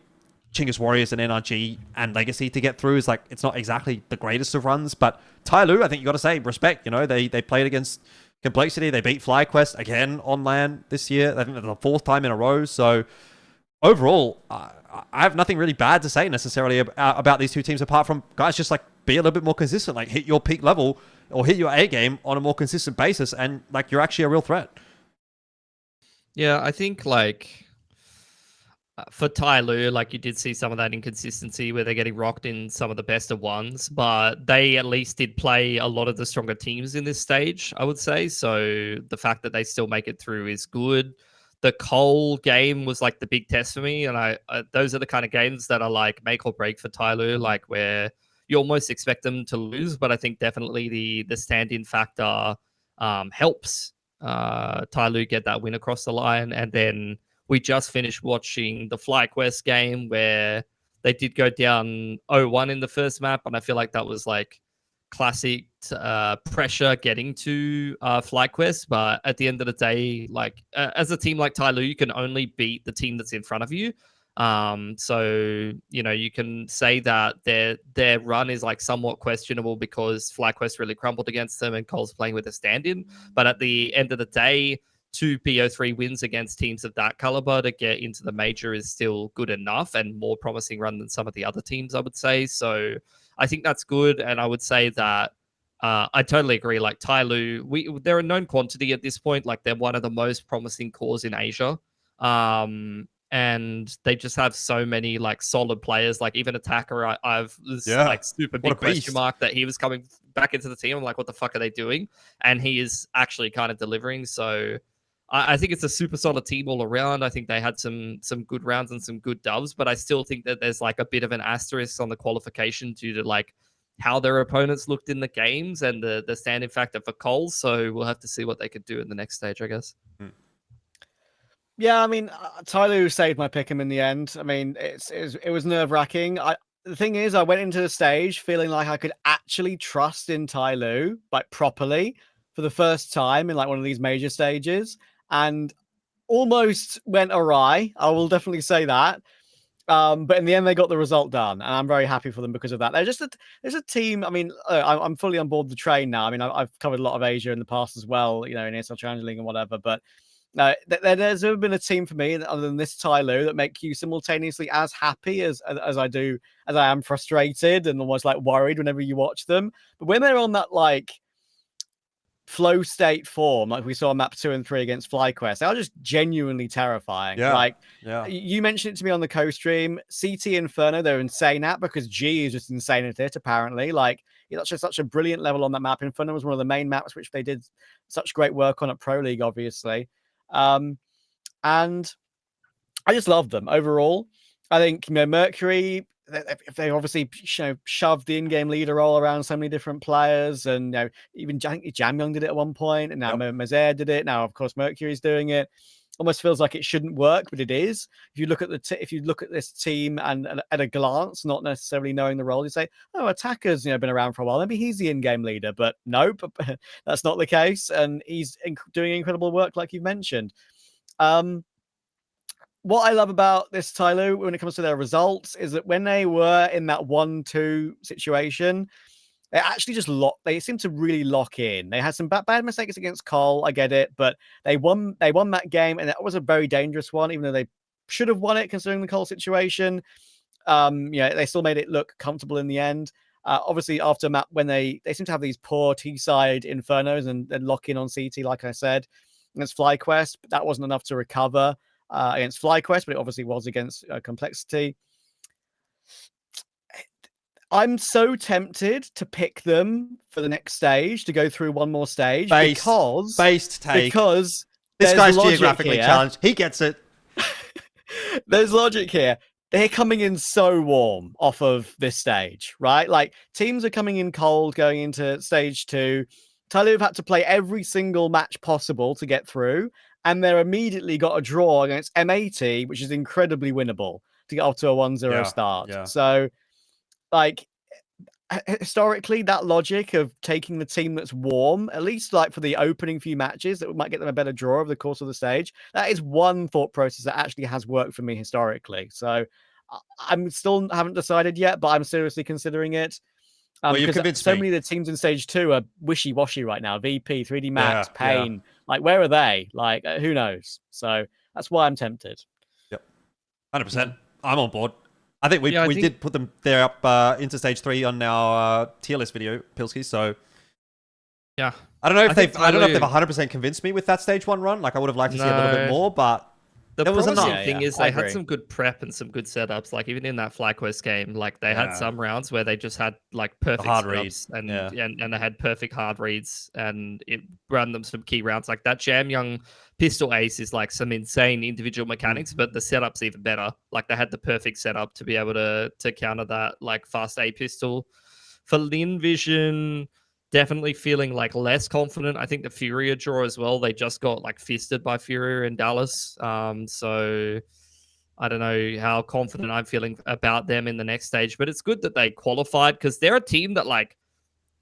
Chinggis Warriors and NRG and Legacy to get through is it's not exactly the greatest of runs, but Tyloo, I think you got to say respect. They played against Complexity. They beat FlyQuest again on LAN this year. I think that's the 4th time in a row. So overall, I have nothing really bad to say necessarily about these two teams, apart from guys just be a little bit more consistent, hit your peak level or hit your A game on a more consistent basis, and you're actually a real threat. Yeah, I think for Tyloo, you did see some of that inconsistency where they're getting rocked in some of the best of ones, but they at least did play a lot of the stronger teams in this stage, I would say. So the fact that they still make it through is good. The Cole game was the big test for me, and those are the kind of games that are make or break for Tyloo, where you almost expect them to lose, but I think definitely the stand-in factor helps Tyloo get that win across the line. And then we just finished watching the FlyQuest game where they did go down 0-1 in the first map, and I feel like that was classic pressure getting to FlyQuest. But at the end of the day, as a team like Tyloo, you can only beat the team that's in front of you. So you can say that their run is somewhat questionable because FlyQuest really crumbled against them and Cole's playing with a stand-in. But at the end of the day, 2 PO3 wins against teams of that caliber to get into the major is still good enough and more promising run than some of the other teams, I would say. So I think that's good. And I would say that I totally agree. Tyloo, they're a known quantity at this point. They're one of the most promising cores in Asia. And they just have so many solid players. Even Attacker, I've this super big question mark that he was coming back into the team. I'm what the fuck are they doing? And he is actually kind of delivering. So I think it's a super solid team all around. I think they had some good rounds and some good dubs, but I still think that there's a bit of an asterisk on the qualification due to how their opponents looked in the games and the stand-in factor for Cole. So we'll have to see what they could do in the next stage, I guess. Yeah, I mean, Tyloo saved my pick'em in the end. I mean, it was nerve-wracking. The thing is, I went into the stage feeling like I could actually trust in Tyloo, properly, for the first time in one of these major stages, and almost went awry. I will definitely say that. But in the end, they got the result done, and I'm very happy for them because of that. There's a team. I mean, I'm fully on board the train now. I mean, I've covered a lot of Asia in the past as well, in ESL Challenge League and whatever, but there's never been a team for me other than this Tyloo that make you simultaneously as happy as I am frustrated and almost worried whenever you watch them. But when they're on that flow state form, like we saw on map 2 and 3 against FlyQuest, they are just genuinely terrifying. You mentioned it to me on the co-stream. CT Inferno, they're insane at because G is just insane at it, apparently. That's just such a brilliant level on that map. Inferno was one of the main maps which they did such great work on at Pro League, obviously. And I just love them overall. I think Mercury, they obviously shoved the in-game leader role around so many different players, and even Jamyoung did it at one point, and now Mazair did it. Now, of course, Mercury's doing it. Almost feels like it shouldn't work, but it is. If you look at this team and at a glance, not necessarily knowing the role, you say, "Oh, Attacker's been around for a while. Maybe he's the in-game leader." But nope, that's not the case, and he's doing incredible work, like you've mentioned. What I love about this Tyloo when it comes to their results is that when they were in that 1-2 situation, they actually just they seem to really lock in. They had some bad mistakes against Cole, I get it, but they won that game, and that was a very dangerous one, even though they should have won it considering the Cole situation. They still made it look comfortable in the end. Obviously, after map, when they seem to have these poor T-side Infernos and then lock in on CT, like I said, against FlyQuest, but that wasn't enough to recover against FlyQuest, but it obviously was against Complexity. I'm so tempted to pick them for the next stage, to go through one more stage, based take. because This there's guy's logic geographically here. challenged. He gets it. There's logic here. They're coming in so warm off of this stage, right? Like, teams are coming in cold going into stage 2. Tyloo have had to play every single match possible to get through, and they're immediately got a draw against M80, which is incredibly winnable to get off to a 1-0 start. Yeah. So, like, historically, that logic of taking the team that's warm, at least like for the opening few matches, that might get them a better draw over the course of the stage, that is one thought process that actually has worked for me historically. So I'm still haven't decided yet, but I'm seriously considering it. Well, you've because convinced so me. many of the teams in stage 2 are wishy-washy right now. VP, 3D Max, Yeah, Pain. Like, where are they? Like, who knows? So that's why I'm tempted. Yep. 100%. I'm on board. I think we did put them there up into stage 3 on our tier list video, Pilski. So yeah, I don't know if they've 100% convinced me with that stage 1 run. Like, I would have liked to see a little bit more, but the there was promising enough. thing is they had some good prep and some good setups. Like, even in that FlyQuest game, like they had some rounds where they just had like perfect hard reads reads and they had perfect hard reads, and it ran them some key rounds. Like that Jam Young pistol ace is like some insane individual mechanics, but the setup's even better. Like, they had the perfect setup to be able to counter that like fast A pistol. For Lynn Vision, definitely feeling like less confident. I think the Furia draw as well, they just got like fisted by Furia in Dallas. So I don't know how confident I'm feeling about them in the next stage, but it's good that they qualified, because they're a team that like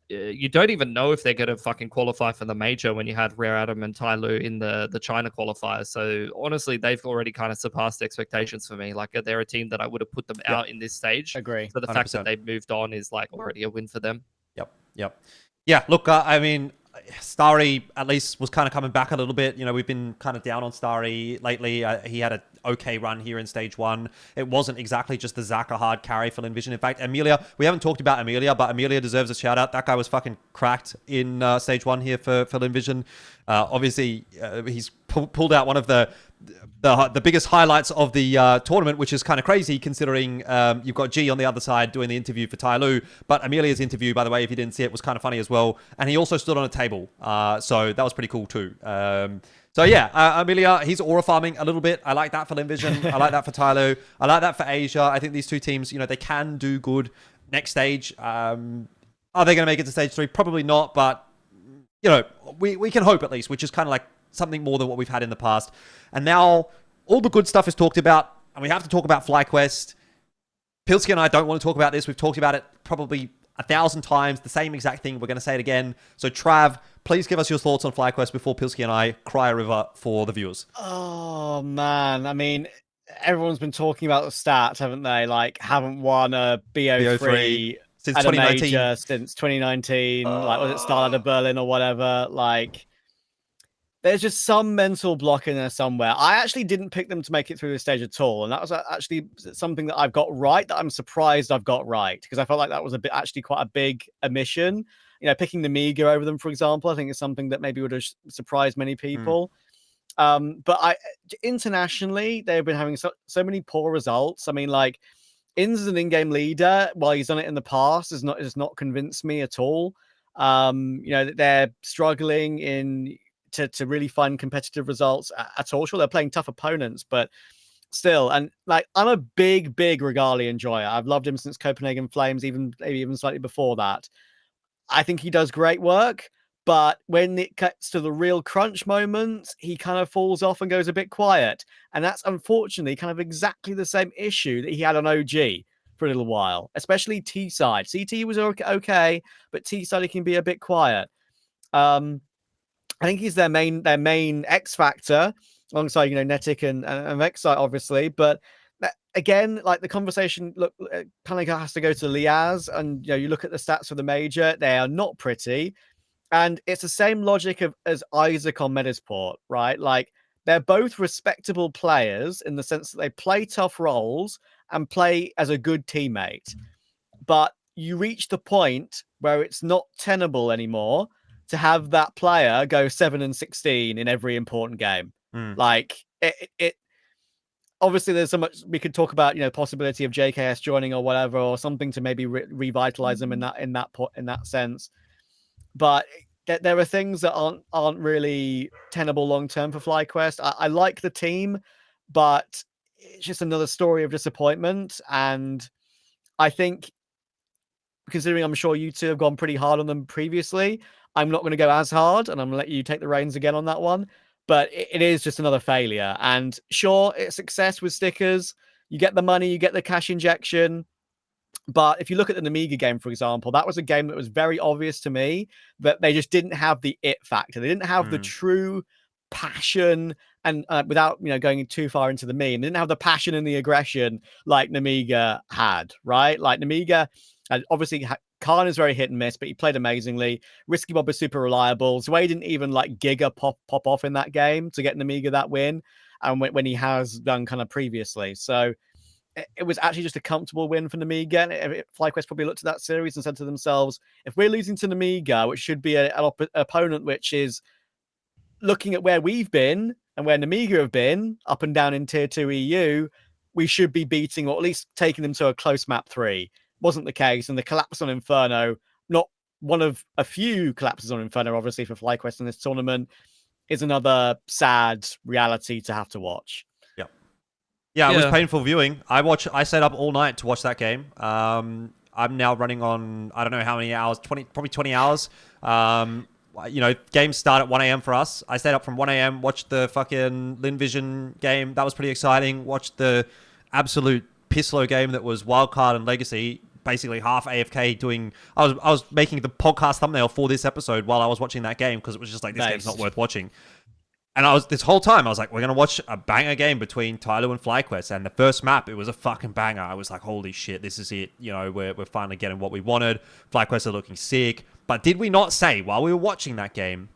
you don't even know if they're going to fucking qualify for the major when you had Rare Adam and Tyloo in the China qualifiers. So honestly, they've already kind of surpassed expectations for me. Like, they're a team that I would have put them out in this stage. Agree. So the 100%. fact that they've moved on is like already a win for them. Yep. Yeah, look, I mean, Starry at least was kind of coming back a little bit. You know, we've been kind of down on Starry lately. He had an okay run here in stage 1. It wasn't exactly just the Zaka hard carry for Lynn Vision. In fact, Amelia, we haven't talked about Amelia, but Amelia deserves a shout out. That guy was fucking cracked in stage 1 here for Lynn Vision. Obviously, he's pulled out one of the biggest highlights of the tournament, which is kind of crazy considering you've got G on the other side doing the interview for Tyloo. But Amelia's interview, by the way, if you didn't see it, was kind of funny as well. And he also stood on a table. So that was pretty cool too. So yeah, Amelia, he's aura farming a little bit. I like that for Lynn Vision. I like that for Tyloo. I like that for Asia. I think these two teams, you know, they can do good next stage. Are they going to make it to stage 3? Probably not. But, you know, we can hope at least, which is kind of like something more than what we've had in the past. And now all the good stuff is talked about, and we have to talk about FlyQuest. Pilski and I don't want to talk about this. We've talked about it probably 1,000 times, the same exact thing. We're going to say it again. So Trav, please give us your thoughts on FlyQuest before Pilski and I cry a river for the viewers. Oh, man. I mean, everyone's been talking about the stats, haven't they? Like, haven't won a BO3 since at 2019. a major since 2019. Like, was it Starlight of Berlin or whatever? Like, there's just some mental block in there somewhere. I actually didn't pick them to make it through the stage at all. And that was actually something that I've got right, that I'm surprised I've got right, because I felt like that was actually quite a big omission. You know, picking the Miga over them, for example, I think is something that maybe would have surprised many people. But internationally, they've been having so many poor results. I mean, like, Inz is an in-game leader. While he's done it in the past, has not convinced me at all. You know, they're struggling to really find competitive results at all. Sure, they're playing tough opponents, but still. And like, I'm a big Regali enjoyer. I've loved him since Copenhagen Flames, maybe even slightly before that. I think he does great work, but when it gets to the real crunch moments, he kind of falls off and goes a bit quiet. And that's unfortunately kind of exactly the same issue that he had on OG for a little while, especially T side. CT was okay, but T side, he can be a bit quiet. I think he's their main X factor, alongside, you know, Netic and Vexite, obviously. But again, like, the conversation kind of has to go to Liaz, and, you know, you look at the stats for the major; they are not pretty, and it's the same logic as Isaac on Metizport, right? Like, they're both respectable players in the sense that they play tough roles and play as a good teammate, but you reach the point where it's not tenable anymore to have that player go 7-16 in every important game. Like, obviously there's so much we could talk about, possibility of JKS joining or whatever, or something to maybe revitalize them in that sense. But there are things that aren't really tenable long term for FlyQuest. I like the team, but it's just another story of disappointment. And I think, considering I'm sure you two have gone pretty hard on them previously, I'm not going to go as hard, and I'm going to let you take the reins again on that one. But it is just another failure. And sure, it's success with stickers. You get the money, you get the cash injection. But if you look at the Namiga game, for example, that was a game that was very obvious to me that they just didn't have the it factor. They didn't have the true passion, and without going too far into the meme, they didn't have the passion and the aggression like Namiga had, right? Like Namiga, obviously Khan is very hit and miss, but he played amazingly. Risky Bob is super reliable. Zway didn't even like Giga pop off in that game to get Namiga that win, and when he has done kind of previously. So it was actually just a comfortable win for Namiga. FlyQuest probably looked at that series and said to themselves, if we're losing to Namiga, which should be an opponent which is looking at where we've been and where Namiga have been up and down in Tier 2 EU, we should be beating or at least taking them to a close map 3. Wasn't the case. And the collapse on Inferno, not one of a few collapses on Inferno, obviously, for FlyQuest in this tournament, is another sad reality to have to watch. Yeah, it was painful viewing. I stayed up all night to watch that game. I'm now running on, I don't know how many hours, probably 20 hours. Games start at 1 a.m. for us. I stayed up from 1 a.m., watched the fucking Lynn Vision game. That was pretty exciting. Watched the absolute pisslow game that was Wildcard and Legacy, basically half AFK doing... I was making the podcast thumbnail for this episode while I was watching that game because it was just like, this game's not worth watching. And this whole time, I was like, we're going to watch a banger game between Tyloo and FlyQuest. And the first map, it was a fucking banger. I was like, holy shit, this is it. We're finally getting what we wanted. FlyQuest are looking sick. But did we not say, while we were watching that game,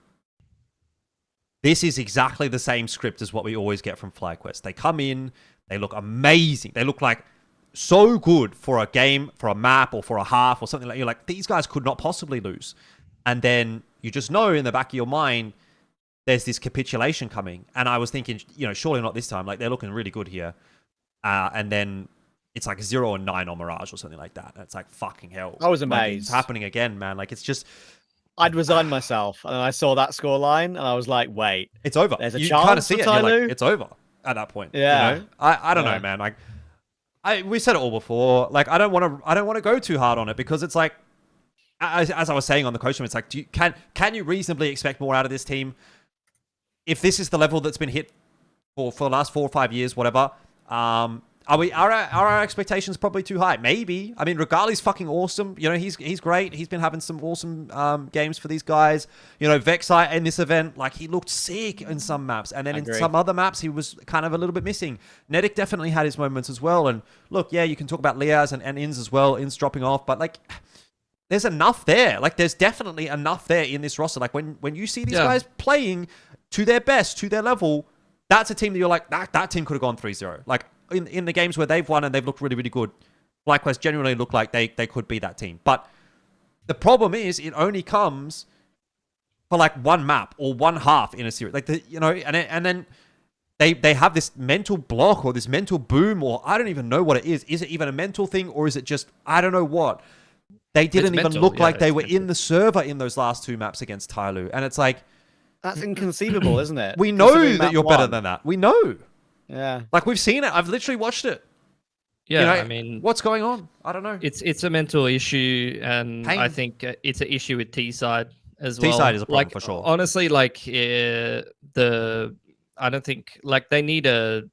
this is exactly the same script as what we always get from FlyQuest. They come in, they look amazing. They look like so good for a game, for a map, or for a half, or something like you're like, these guys could not possibly lose. And then you just know in the back of your mind, there's this capitulation coming. And I was thinking, surely not this time. Like, they're looking really good here. And then it's like 0-9 on Mirage or something like that. And it's like, fucking hell. I was amazed. Like, it's happening again, man. Like, it's just... I'd resigned myself. And I saw that scoreline, and I was like, wait. It's over. There's a you chance kind of see for it, and you're Tyloo? like, it's over at that point. Yeah. I don't know, man. Like, we said it all before. Like, I don't want to go too hard on it because it's like, as I was saying on the coach room, it's like, can you reasonably expect more out of this team? If this is the level that's been hit for the last 4 or 5 years, whatever, are our expectations probably too high? Maybe. I mean, Regali's fucking awesome. He's great. He's been having some awesome games for these guys. Vexite in this event, like, he looked sick in some maps, and then in some other maps he was kind of a little bit missing. Nedic definitely had his moments as well. And look, yeah, you can talk about Liaz and Inns as well. Inns dropping off, but like, there's enough there. Like, there's definitely enough there in this roster. Like, when you see these guys playing to their best, to their level, that's a team that you're like, that team could have gone 3-0. Like, in the games where they've won and they've looked really, really good, FlyQuest genuinely look like they could be that team. But the problem is, it only comes for like one map or one half in a series. Like, and then they have this mental block or this mental boom, or I don't even know what it is. Is it even a mental thing, or is it just, I don't know what? They didn't even look like they were in the server in those last 2 maps against Tyloo. And it's like, that's inconceivable, isn't it? We know that you're better than that. We know. Yeah. Like, we've seen it. I've literally watched it. Yeah, I mean... What's going on? I don't know. It's a mental issue, and I think it's an issue with T-side as well. T-side is a problem, for sure. Honestly, like, I don't think... Like, they need to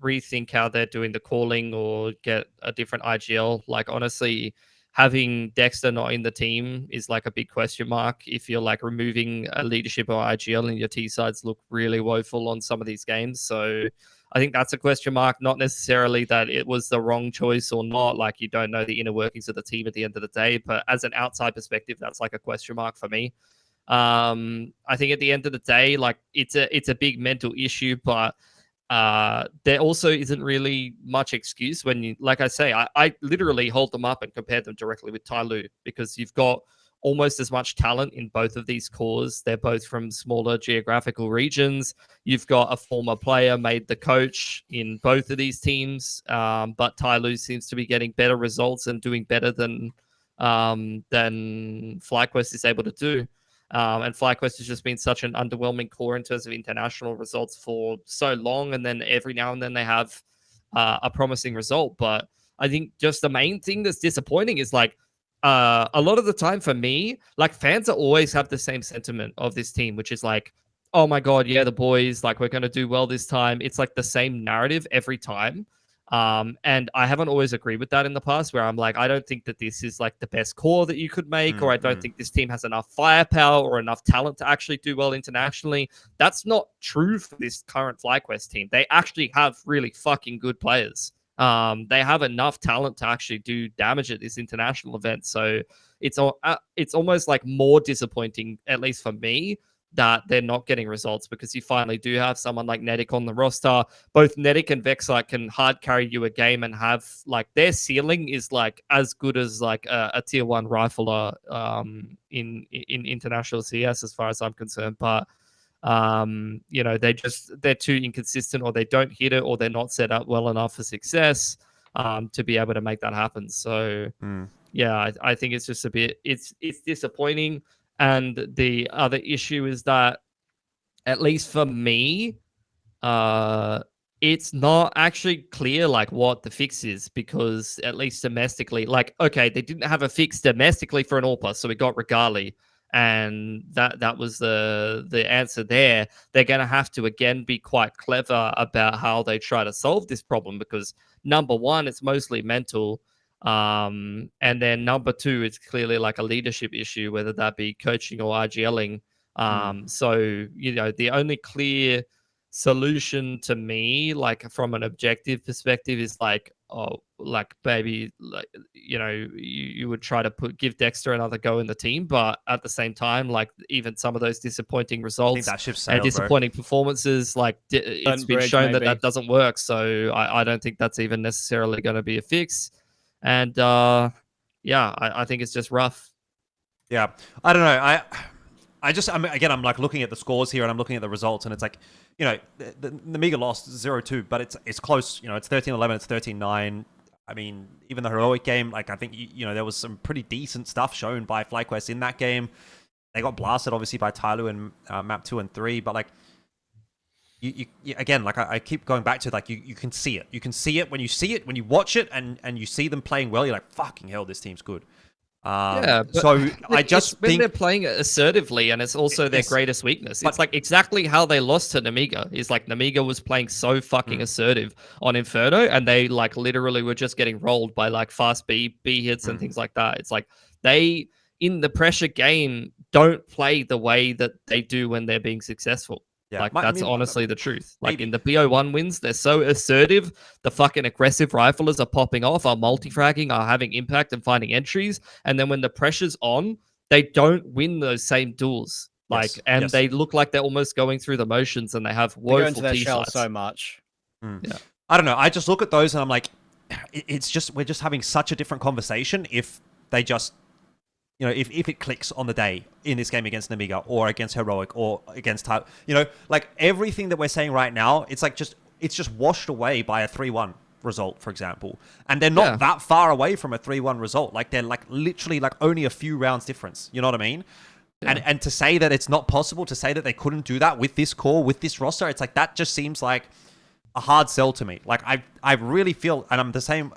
rethink how they're doing the calling or get a different IGL. Like, honestly... Having Dexter not in the team is like a big question mark if you're like removing a leadership or IGL and your T-sides look really woeful on some of these games. So I think that's a question mark, not necessarily that it was the wrong choice or not. Like, you don't know the inner workings of the team at the end of the day, but as an outside perspective, that's like a question mark for me. I think at the end of the day, like, it's a big mental issue, but there also isn't really much excuse when you, like I say, I literally hold them up and compare them directly with Tyloo, because you've got almost as much talent in both of these cores. They're both from smaller geographical regions. You've got a former player made the coach in both of these teams, but Tyloo seems to be getting better results and doing better than FlyQuest is able to do. And FlyQuest has just been such an underwhelming core in terms of international results for so long, and then every now and then they have a promising result. But I think just the main thing that's disappointing is like, a lot of the time for me, like fans are always have the same sentiment of this team, which is like, oh my God, yeah, the boys, like we're going to do well this time. It's like the same narrative every time. And I haven't always agreed with that in the past, where I'm like, I don't think that this is like the best core that you could make, or I don't think this team has enough firepower or enough talent to actually do well internationally. That's not true for this current FlyQuest team. They actually have really fucking good players. They have enough talent to actually do damage at this international event. So it's almost like more disappointing, at least for me, that they're not getting results, because you finally do have someone like Nedic on the roster. Both Nedic and Vexite can hard carry you a game and have like their ceiling is like as good as like a tier 1 rifler in international CS as far as I'm concerned. But you know, they're too inconsistent, or they don't hit it, or they're not set up well enough for success to be able to make that happen. So yeah, I think it's just a bit, it's disappointing. And the other issue is that, at least for me, it's not actually clear like what the fix is, because at least domestically, like, okay, they didn't have a fix domestically for an AWPA, so we got Regali, and that was the answer there. They're going to have to again be quite clever about how they try to solve this problem, because number one, it's mostly mental. And then number two, it's clearly like a leadership issue, whether that be coaching or RGLing. So, you know, the only clear solution to me, like from an objective perspective, is like, oh, like maybe, like, you know, you would try to give Dexter another go in the team, but at the same time, like even some of those disappointing results and disappointing performances, like it's been shown that doesn't work. So I don't think that's even necessarily going to be a fix. And yeah, I think it's just rough. Yeah, I don't know. I'm like looking at the scores here, and I'm looking at the results, and it's like, you know, the Namiga lost 0-2, but it's close. You know, it's 13-11, it's 13-9. I mean, even the heroic game, like I think you know there was some pretty decent stuff shown by FlyQuest in that game. They got blasted obviously by Tyloo in map 2 and 3, but like. You again, like I keep going back to, like, you can see it. You can see it when you see it, when you watch it, and you see them playing well. You're like, fucking hell, this team's good. Yeah, so I just think they're playing assertively, and it's also their greatest weakness. It's like exactly how they lost to Namiga. Is like Namiga was playing so fucking assertive on Inferno, and they like literally were just getting rolled by like fast B hits and things like that. It's like they, in the pressure game, don't play the way that they do when they're being successful. Yeah, like that's honestly the truth. Like in the BO1 wins, they're so assertive. The fucking aggressive riflers are popping off, are multi-fragging, are having impact and finding entries. And then when the pressure's on, they don't win those same duels. Like, they look like they're almost going through the motions, and they have woeful T-sides. So much. Yeah, I don't know. I just look at those and I'm like, it's just, we're just having such a different conversation if they just. You know, if it clicks on the day in this game against Namiga or against Heroic or against Tyloo, you know, like everything that we're saying right now, it's like it's just washed away by a 3-1 result, for example. And they're not that far away from a 3-1 result. Like they're like literally like only a few rounds difference. You know what I mean? Yeah. And to say that it's not possible, to say that they couldn't do that with this core, with this roster, it's like that just seems like a hard sell to me. Like I really feel, and I'm the same,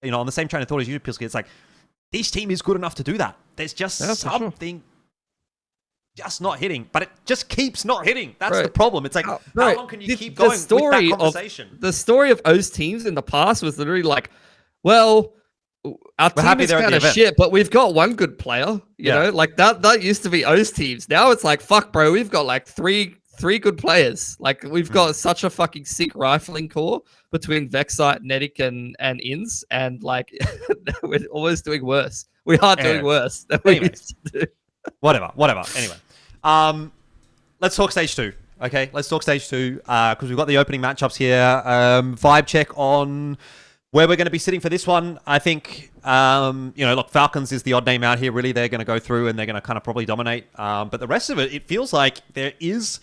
you know, on the same train of thought as you, Pilski. It's like, this team is good enough to do that. There's just something just not hitting, but it just keeps not hitting. That's the problem. It's like, how long can you keep going with that conversation? The story of those teams in the past was literally like, well, our team is kind of shit, but we've got one good player. You know, like that used to be O's teams. Now it's like, fuck, bro, we've got like three good players. Like we've got such a fucking sick rifling core between Vexite, Nedic, and Inns, and like we're always doing worse. We are doing worse than we used to do. Whatever. Anyway, let's talk stage 2. Okay, let's talk stage 2 because we've got the opening matchups here. Vibe check on Where we're going to be sitting for this one, I think, look, Falcons is the odd name out here. Really, they're going to go through and they're going to kind of probably dominate. But the rest of it, it feels like there is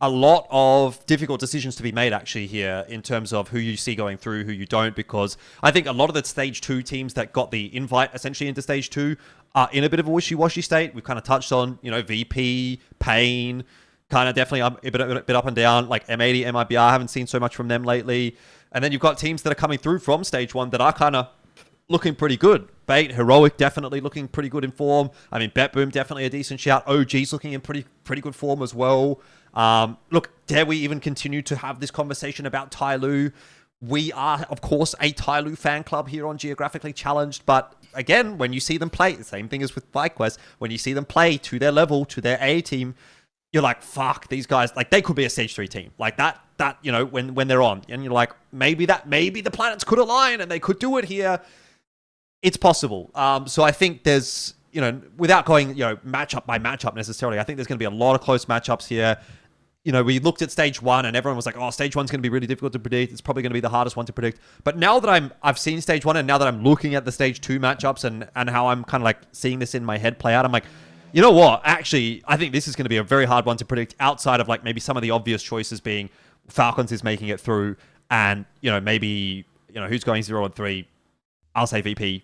a lot of difficult decisions to be made actually here in terms of who you see going through, who you don't, because I think a lot of the Stage 2 teams that got the invite essentially into Stage 2 are in a bit of a wishy-washy state. We've kind of touched on, VP, Pain, kind of definitely a bit up and down. Like M80, MIBR, I haven't seen so much from them lately. And then you've got teams that are coming through from Stage 1 that are kind of looking pretty good. Bait, Heroic, definitely looking pretty good in form. I mean, BetBoom, definitely a decent shout. OG's looking in pretty good form as well. Look, dare we even continue to have this conversation about Tyloo? We are, of course, a Tyloo fan club here on Geographically Challenged, but again, when you see them play, the same thing as with FlyQuest, when you see them play to their level, to their A team, you're like, fuck, these guys, like, they could be a Stage 3 team. Like, that when they're on. And you're like, maybe the planets could align and they could do it here. It's possible. So I think there's, without going, matchup by matchup necessarily, I think there's going to be a lot of close matchups here. We looked at Stage 1 and everyone was like, oh, Stage 1's going to be really difficult to predict. It's probably going to be the hardest one to predict. But now that I've seen Stage 1 and now that I'm looking at the Stage 2 matchups and how I'm kind of like seeing this in my head play out, I'm like, you know what? Actually, I think this is going to be a very hard one to predict outside of like maybe some of the obvious choices being Falcons is making it through and, maybe, who's going 0-3. I'll say VP,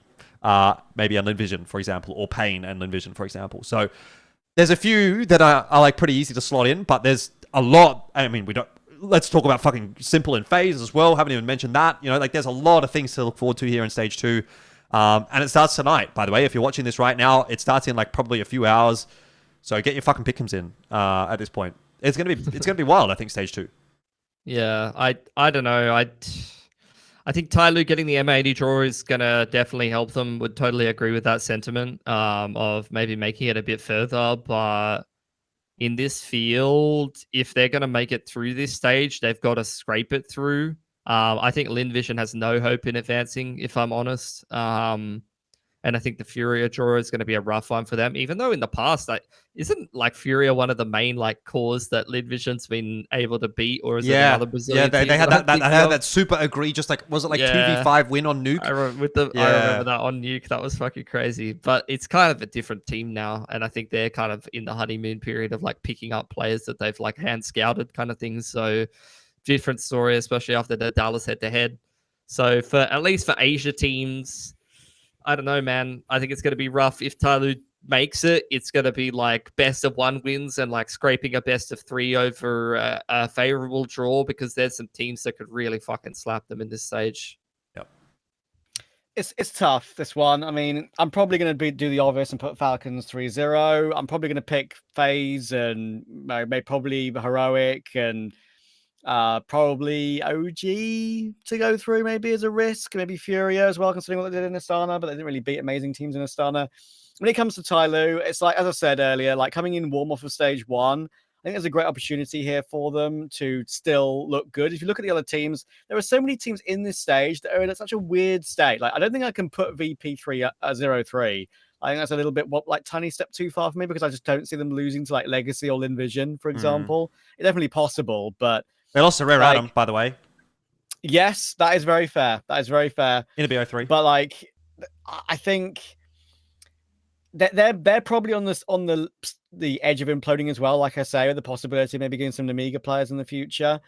maybe Lynn Vision, for example, or Pain and Lynn Vision, for example. So there's a few that are like pretty easy to slot in, but there's a lot. I mean, let's talk about fucking Simple and FaZe as well. Haven't even mentioned that. There's a lot of things to look forward to here in Stage 2. And it starts tonight, by the way. If you're watching this right now, it starts in like probably a few hours. So get your fucking pick'ems in at this point. It's gonna be wild, I think, Stage 2. Yeah, I don't know. I think Tyloo getting the M80 draw is gonna definitely help them. Would totally agree with that sentiment of maybe making it a bit further. But in this field, if they're gonna make it through this stage, they've got to scrape it through. I think Lynn Vision has no hope in advancing, if I'm honest. And I think the Furia draw is going to be a rough one for them, even though in the past, isn't like Furia one of the main like cores that Lynn Vision's been able to beat, or is it another Brazilian team? They had that super egregious, like, was it like 2v5 win on Nuke? I remember that on Nuke. That was fucking crazy. But it's kind of a different team now, and I think they're kind of in the honeymoon period of like picking up players that they've like hand scouted kind of things. So different story, especially after the Dallas head-to-head. So at least for Asia teams, I don't know, man. I think it's going to be rough. If Tyloo makes it, it's going to be like best of 1 wins and like scraping a best of 3 over a favorable draw, because there's some teams that could really fucking slap them in this stage. Yep. It's tough, this one. I mean, I'm probably going to do the obvious and put Falcons 3-0. I'm probably going to pick FaZe and maybe probably Heroic and probably OG to go through maybe as a risk, maybe Furia as well, considering what they did in Astana, but they didn't really beat amazing teams in Astana. When it comes to Tyloo, it's like, as I said earlier, like coming in warm off of Stage 1, I think there's a great opportunity here for them to still look good. If you look at the other teams, there are so many teams in this stage that are in such a weird state. Like, I don't think I can put VP3 at 0-3. I think that's a little bit like tiny step too far for me, because I just don't see them losing to like Legacy or Lynn Vision, for example. It's definitely possible, but they lost to Rare Atom, by the way. Yes, that is very fair. That is very fair. In a BO3. But like, I think they're probably on the edge of imploding as well. Like I say, with the possibility of maybe getting some Amiga players in the future.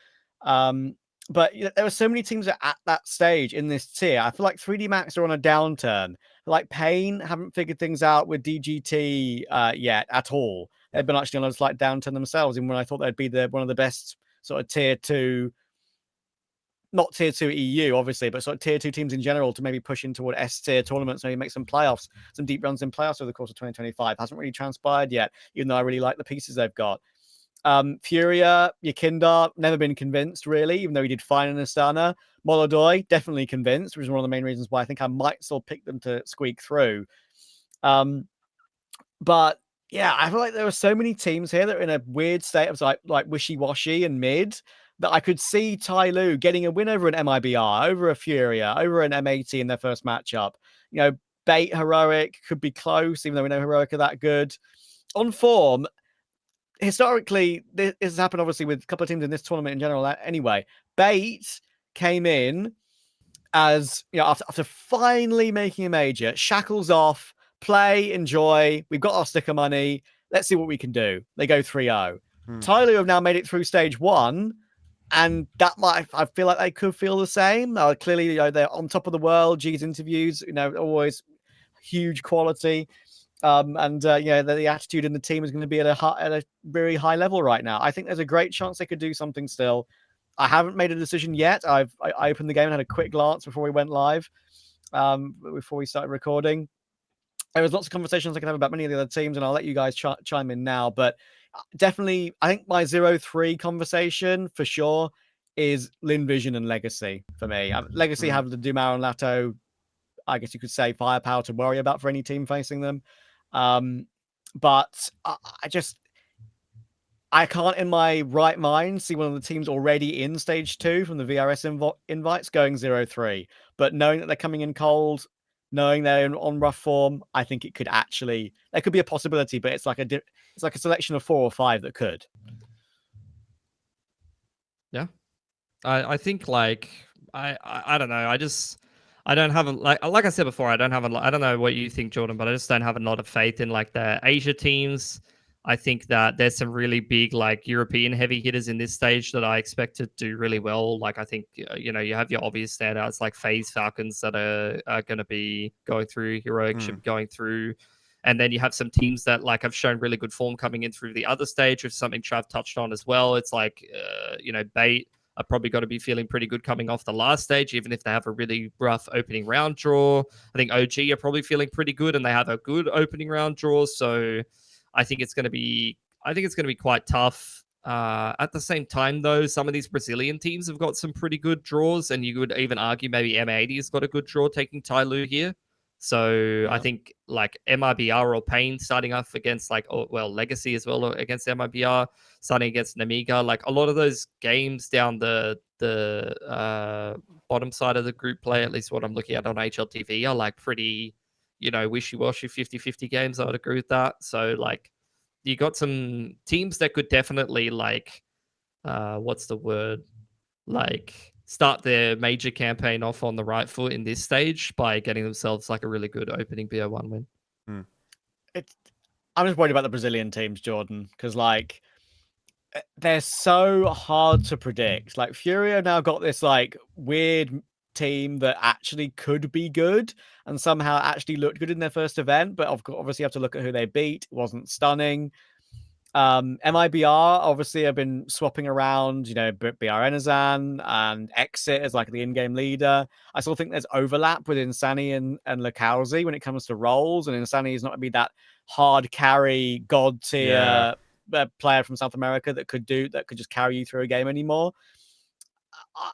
But there are so many teams at that stage in this tier. I feel like 3D Max are on a downturn. Like Pain haven't figured things out with DGT yet at all. They've been actually on a slight downturn themselves, even when I thought they'd be one of the best sort of tier 2, not tier 2 EU, obviously, but sort of tier 2 teams in general to maybe push in toward S tier tournaments, maybe make some playoffs, some deep runs in playoffs over the course of 2025. Hasn't really transpired yet, even though I really like the pieces they've got. Furia, Yakinda, never been convinced, really, even though he did fine in Astana. Molodoi, definitely convinced, which is one of the main reasons why I think I might still pick them to squeak through. But yeah, I feel like there are so many teams here that are in a weird state of like wishy-washy and mid, that I could see Tyloo getting a win over an MIBR, over a Furia, over an M80 in their first matchup. Bait, Heroic could be close, even though we know Heroic are that good. On form, historically, this has happened obviously with a couple of teams in this tournament in general anyway. Bait came in as you know, after finally making a major, shackles off, play, enjoy. We've got our sticker money. Let's see what we can do. They go 3-0. Tyloo have now made it through stage 1, and that I feel like they could feel the same. Clearly, you know, they're on top of the world. G's interviews, you know, always huge quality. The attitude in the team is going to be at a very high level right now. I think there's a great chance they could do something still. I haven't made a decision yet. I opened the game and had a quick glance before we went live, before we started recording. There was lots of conversations I could have about many of the other teams, and I'll let you guys chime in now. But definitely, I think my 0-3 conversation for sure is Lynn Vision and Legacy for me. Legacy have the Dumar and Lato, I guess you could say, firepower to worry about for any team facing them. But I can't in my right mind see one of the teams already in stage 2 from the VRS invites going 0-3. But knowing that they're coming in cold, knowing they're on rough form, I think it could actually, there could be a possibility, but it's like a selection of 4 or 5 that could. Yeah. I think like, I don't know. I don't have like I said before, I don't know what you think, Jordan, but I just don't have a lot of faith in like the Asia teams. I think that there's some really big like European heavy hitters in this stage that I expect to do really well. Like I think, you know, you have your obvious standouts like FaZe Falcons that are going to be going through, Heroic should be going through. And then you have some teams that like have shown really good form coming in through the other stage, with something Trav touched on as well. It's like, you know, Bait are probably going to be feeling pretty good coming off the last stage, even if they have a really rough opening round draw. I think OG are probably feeling pretty good, and they have a good opening round draw. So I think it's going to be quite tough. At the same time, though, some of these Brazilian teams have got some pretty good draws, and you could even argue maybe M80 has got a good draw taking Tyloo here. So I think like MIBR or Pain starting off against Legacy as well against MIBR, starting against Namiga. Like a lot of those games down the bottom side of the group play, at least what I'm looking at on HLTV, are like pretty, you know, wishy-washy 50-50 games. I would agree with that. So like you got some teams that could definitely like, what's the word? Like start their major campaign off on the right foot in this stage by getting themselves like a really good opening BO1 win. I'm just worried about the Brazilian teams, Jordan, because like they're so hard to predict. Like Fury have now got this like weird team that actually could be good and somehow actually looked good in their first event, but obviously you have to look at who they beat. It wasn't stunning. MIBR obviously have been swapping around, you know, BR Enazan and Exit as like the in-game leader. I still think there's overlap with Insani and Lakauzi when it comes to roles, and Insani is not going to be that hard carry god tier player from South America that could just carry you through a game anymore.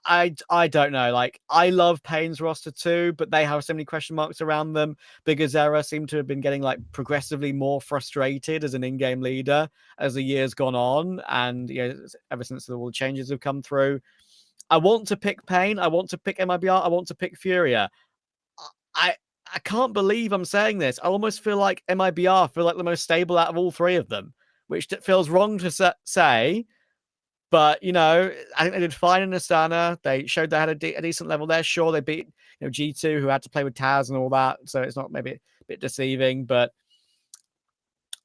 I don't know. Like, I love Payne's roster too, but they have so many question marks around them. Big Azera seem to have been getting like progressively more frustrated as an in-game leader as the years gone on, and you know, ever since all the changes have come through. I want to pick Payne. I want to pick MIBR. I want to pick Furia. I can't believe I'm saying this. I almost feel like MIBR feel like the most stable out of all 3 of them, which feels wrong to say. But, you know, I think they did fine in Astana. They showed they had a decent level there. Sure, they beat, you know, G2, who had to play with Taz and all that. So it's not maybe a bit deceiving. But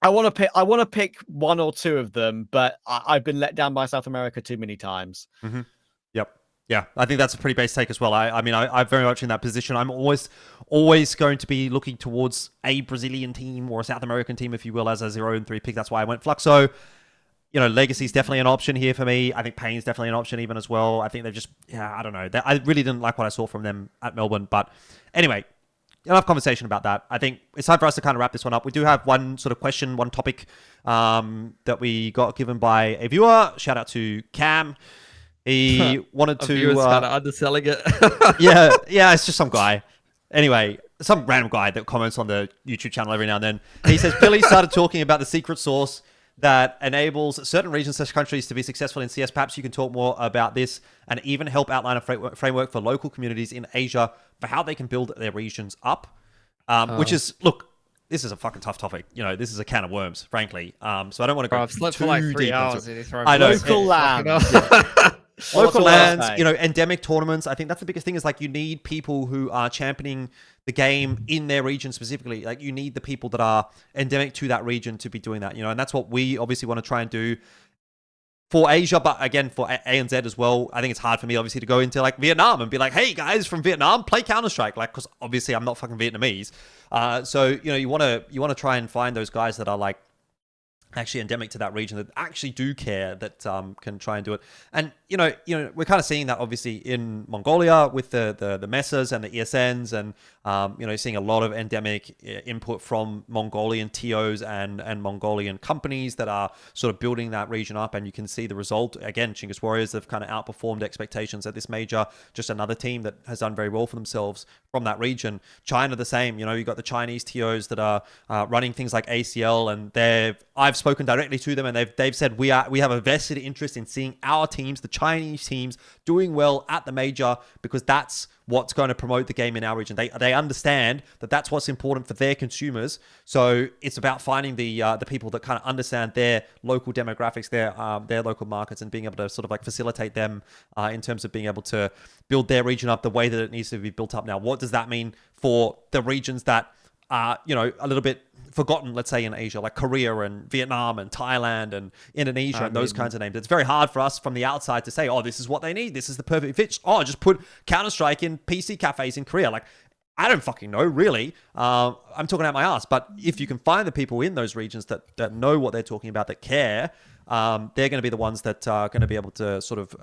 I want to pick 1 or 2 of them. But I've been let down by South America too many times. Mm-hmm. Yep. Yeah, I think that's a pretty base take as well. I'm very much in that position. I'm always going to be looking towards a Brazilian team or a South American team, if you will, as a 0-3 pick. That's why I went Fluxo. You know, Legacy's definitely an option here for me. I think Payne's definitely an option even as well. I think they've just, I don't know. I really didn't like what I saw from them at Melbourne. But anyway, enough conversation about that. I think it's time for us to kind of wrap this one up. We do have one sort of question, one topic that we got given by a viewer. Shout out to Kam. He wanted to... Viewer's kind of underselling it. yeah, it's just some guy. Anyway, some random guy that comments on the YouTube channel every now and then. He says, Billy started talking about the secret sauce that enables certain regions/countries to be successful in CS. Perhaps you can talk more about this and even help outline a framework for local communities in Asia for how they can build their regions up. Which is, look, this is a fucking tough topic. You know, this is a can of worms, frankly. So I don't want to go I've slept too for like 3 deep hours. into it. I know. Local land. Well, that's Local all I'll lands, say. you know, endemic tournaments. I think that's the biggest thing is like you need people who are championing the game in their region specifically. Like you need the people that are endemic to that region to be doing that, you know, and that's what we obviously want to try and do for Asia, but again, for ANZ as well. I think it's hard for me, obviously, to go into like Vietnam and be like, hey guys from Vietnam, play Counter-Strike. Like, because obviously I'm not fucking Vietnamese. So, you know, you want to try and find those guys that are like actually endemic to that region that actually do care, that can try and do it. And you know we're kind of seeing that obviously in Mongolia with the mesas and the ESNs, and you know, seeing a lot of endemic input from Mongolian TOs and Mongolian companies that are sort of building that region up. And you can see the result again. Chinggis Warriors have kind of outperformed expectations at this major. Just another team that has done very well for themselves from that region. China the same. You know, you got the Chinese TOs that are running things like ACL, and I've spoken directly to them, and they've said we have a vested interest in seeing our teams, the Chinese teams, doing well at the major, because that's what's going to promote the game in our region. They understand that that's what's important for their consumers. So it's about finding the people that kind of understand their local demographics, their local markets, and being able to sort of like facilitate them in terms of being able to build their region up the way that it needs to be built up. Now, what does that mean for the regions that are, you know, a little bit forgotten, let's say in Asia, like Korea and Vietnam and Thailand and Indonesia and those kinds of names? It's very hard for us from the outside to say, oh, this is what they need. This is the perfect fit. Oh, just put Counter-Strike in PC cafes in Korea. Like, I don't fucking know, really. I'm talking out my ass. But if you can find the people in those regions that know what they're talking about, that care, they're going to be the ones that are going to be able to sort of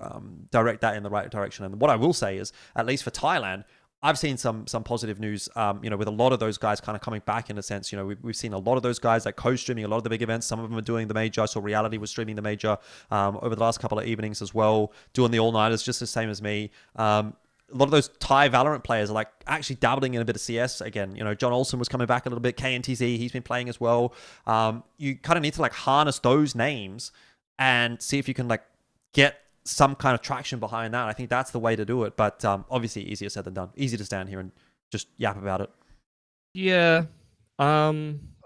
direct that in the right direction. And what I will say is, at least for Thailand, I've seen some positive news, you know, with a lot of those guys kind of coming back in a sense. You know, we've seen a lot of those guys like co-streaming a lot of the big events. Some of them are doing the major. I saw Reality was streaming the major over the last couple of evenings as well, doing the all-nighters just the same as me. A lot of those Thai Valorant players are like actually dabbling in a bit of CS again. You know, John Olsen was coming back a little bit. KNTZ, he's been playing as well. You kind of need to like harness those names and see if you can like get some kind of traction behind that. I think that's the way to do it. But obviously easier said than done. Easy to stand here and just yap about it. Yeah. I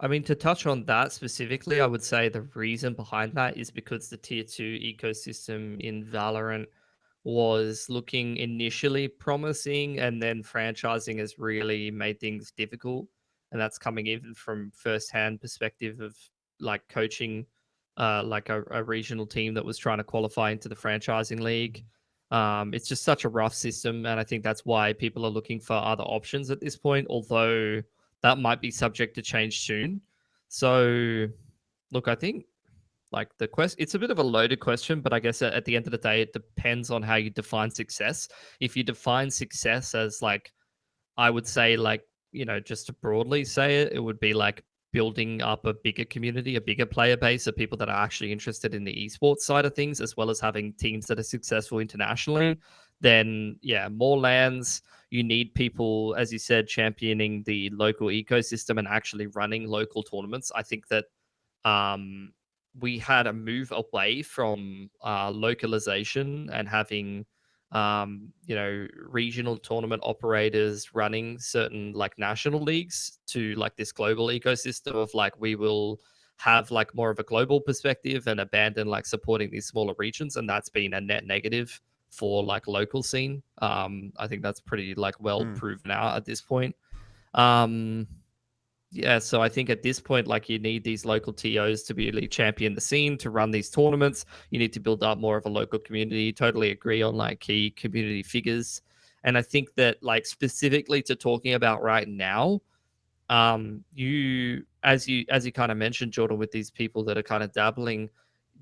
mean, to touch on that specifically, I would say the reason behind that is because the tier 2 ecosystem in Valorant was looking initially promising, and then franchising has really made things difficult. And that's coming even from first-hand perspective of like coaching like a regional team that was trying to qualify into the franchising league. It's just such a rough system, and I think that's why people are looking for other options at this point, although that might be subject to change soon. So, look, I think like the quest, it's a bit of a loaded question, but I guess at the end of the day, it depends on how you define success. If you define success as like, I would say like, you know, just to broadly say it, it would be like building up a bigger community, a bigger player base of people that are actually interested in the esports side of things, as well as having teams that are successful internationally. Then yeah, more lands. You need people, as you said, championing the local ecosystem and actually running local tournaments. I think that we had a move away from localization and having you know, regional tournament operators running certain like national leagues to like this global ecosystem of like, we will have like more of a global perspective and abandon like supporting these smaller regions. And that's been a net negative for like local scene. I think that's pretty like well proven out at this point. Yeah, so I think at this point, like you need these local TOs to be really champion the scene, to run these tournaments. You need to build up more of a local community. Totally agree on like key community figures. And I think that like specifically to talking about right now, you kind of mentioned, Jordan, with these people that are kind of dabbling,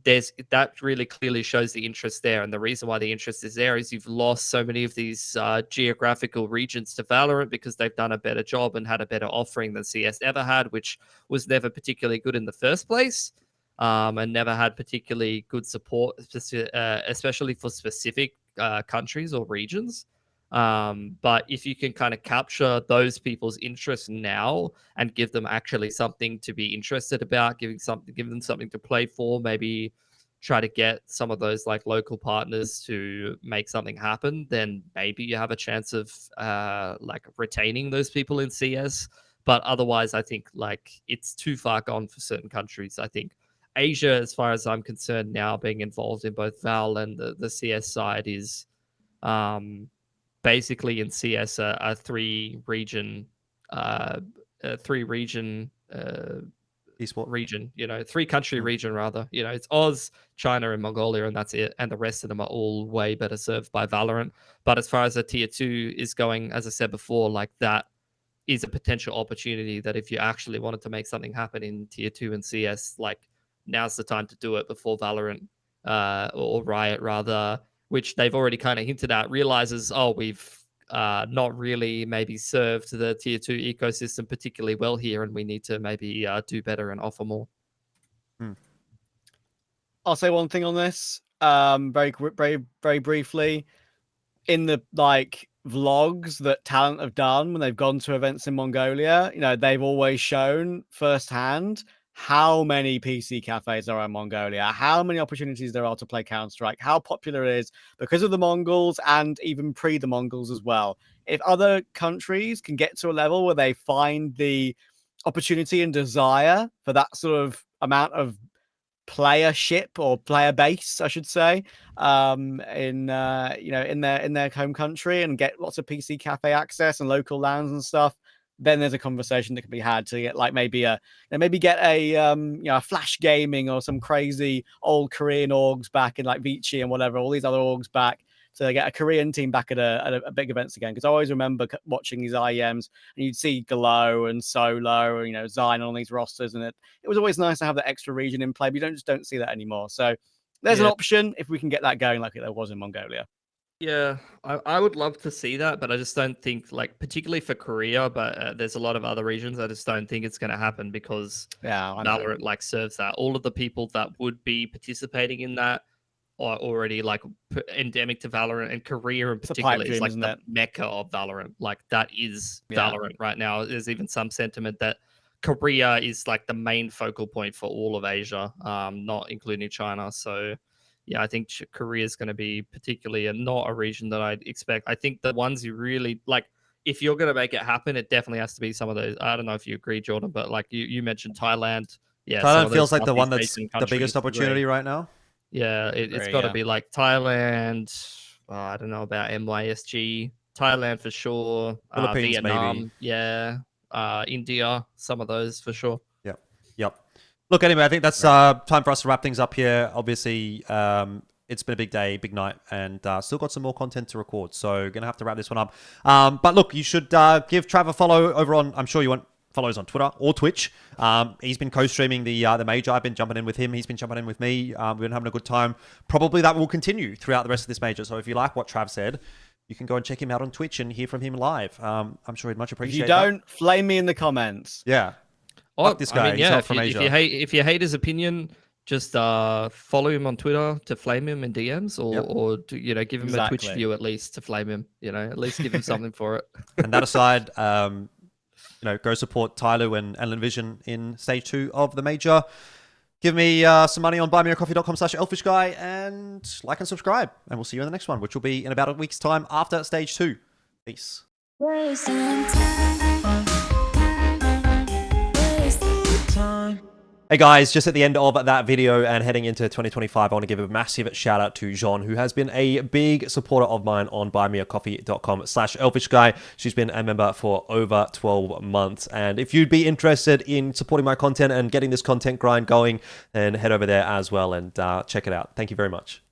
there's that really clearly shows the interest there. And the reason why the interest is there is you've lost so many of these geographical regions to Valorant because they've done a better job and had a better offering than CS ever had, which was never particularly good in the first place, and never had particularly good support, especially for specific countries or regions. But if you can kind of capture those people's interest now and give them actually something to be interested about, give them something to play for, maybe try to get some of those like local partners to make something happen, then maybe you have a chance of like retaining those people in CS. But otherwise, I think like it's too far gone for certain countries. I think Asia, as far as I'm concerned, now being involved in both Val and the CS side is basically in CS a three region Esport. region, 3 country region rather. It's Oz, China, and Mongolia, and that's it. And the rest of them are all way better served by Valorant. But as far as a tier 2 is going, as I said before, like that is a potential opportunity that if you actually wanted to make something happen in tier 2 and CS, like now's the time to do it before Valorant or Riot rather, which they've already kind of hinted at, realizes, we've not really maybe served the tier 2 ecosystem particularly well here, and we need to maybe do better and offer more. I'll say one thing on this, very briefly. In the vlogs that Talent have done when they've gone to events in Mongolia, they've always shown firsthand how many PC cafes there are in Mongolia, how many opportunities there are to play Counter-Strike, how popular it is because of the Mongols and even pre the Mongols as well. If other countries can get to a level where they find the opportunity and desire for that sort of amount of playership or player base, I should say, in their home country, and get lots of PC cafe access and local lands and stuff, then there's a conversation that can be had to get maybe get a Flash Gaming or some crazy old Korean orgs back in Vici and whatever, all these other orgs back, to get a Korean team back at a big events again. Because I always remember watching these IEMs and you'd see Glow and Solo and Zion on these rosters, and it was always nice to have that extra region in play, but you don't see that anymore. So there's an option if we can get that going like there was in Mongolia. Yeah, I would love to see that, but I just don't think, particularly for Korea, but there's a lot of other regions, I just don't think it's going to happen because Valorant serves that. All of the people that would be participating in that are already endemic to Valorant, and Korea in particular is the mecca of Valorant. That is Valorant right now. There's even some sentiment that Korea is the main focal point for all of Asia, not including China. So yeah, I think Korea is going to be particularly not a region that I'd expect. I think the ones you really if you're going to make it happen, it definitely has to be some of those. I don't know if you agree, Jordan, but you mentioned Thailand. Yeah, Thailand feels like the one that's the biggest opportunity right now. Yeah, it's got to be Thailand. I don't know about MYSG. Thailand for sure. Philippines, Vietnam, maybe. Yeah. India, some of those for sure. Yep. Look, anyway, I think that's time for us to wrap things up here. Obviously, it's been a big day, big night, and still got some more content to record. So going to have to wrap this one up. But look, you should give Trav a follow over on, I'm sure you want follows on Twitter or Twitch. He's been co-streaming the major. I've been jumping in with him. He's been jumping in with me. We've been having a good time. Probably that will continue throughout the rest of this major. So if you like what Trav said, you can go and check him out on Twitch and hear from him live. I'm sure he'd much appreciate that. If you don't, flame me in the comments. Yeah. Fuck this guy. He's not from Asia. If you hate his opinion, just follow him on Twitter to flame him in DMs, or give him a Twitch view at least to flame him. At least give him something for it. And that aside, go support Tyloo and Lynn Vision in stage 2 of the major. Give me some money on buymeacoffee.com/Elfishguy, and like and subscribe. And we'll see you in the next one, which will be in about a week's time after stage 2. Peace. Hey guys, just at the end of that video and heading into 2025, I want to give a massive shout out to Jean, who has been a big supporter of mine on buymeacoffee.com/Elfishguy. She's been a member for over 12 months. And if you'd be interested in supporting my content and getting this content grind going, then head over there as well and check it out. Thank you very much.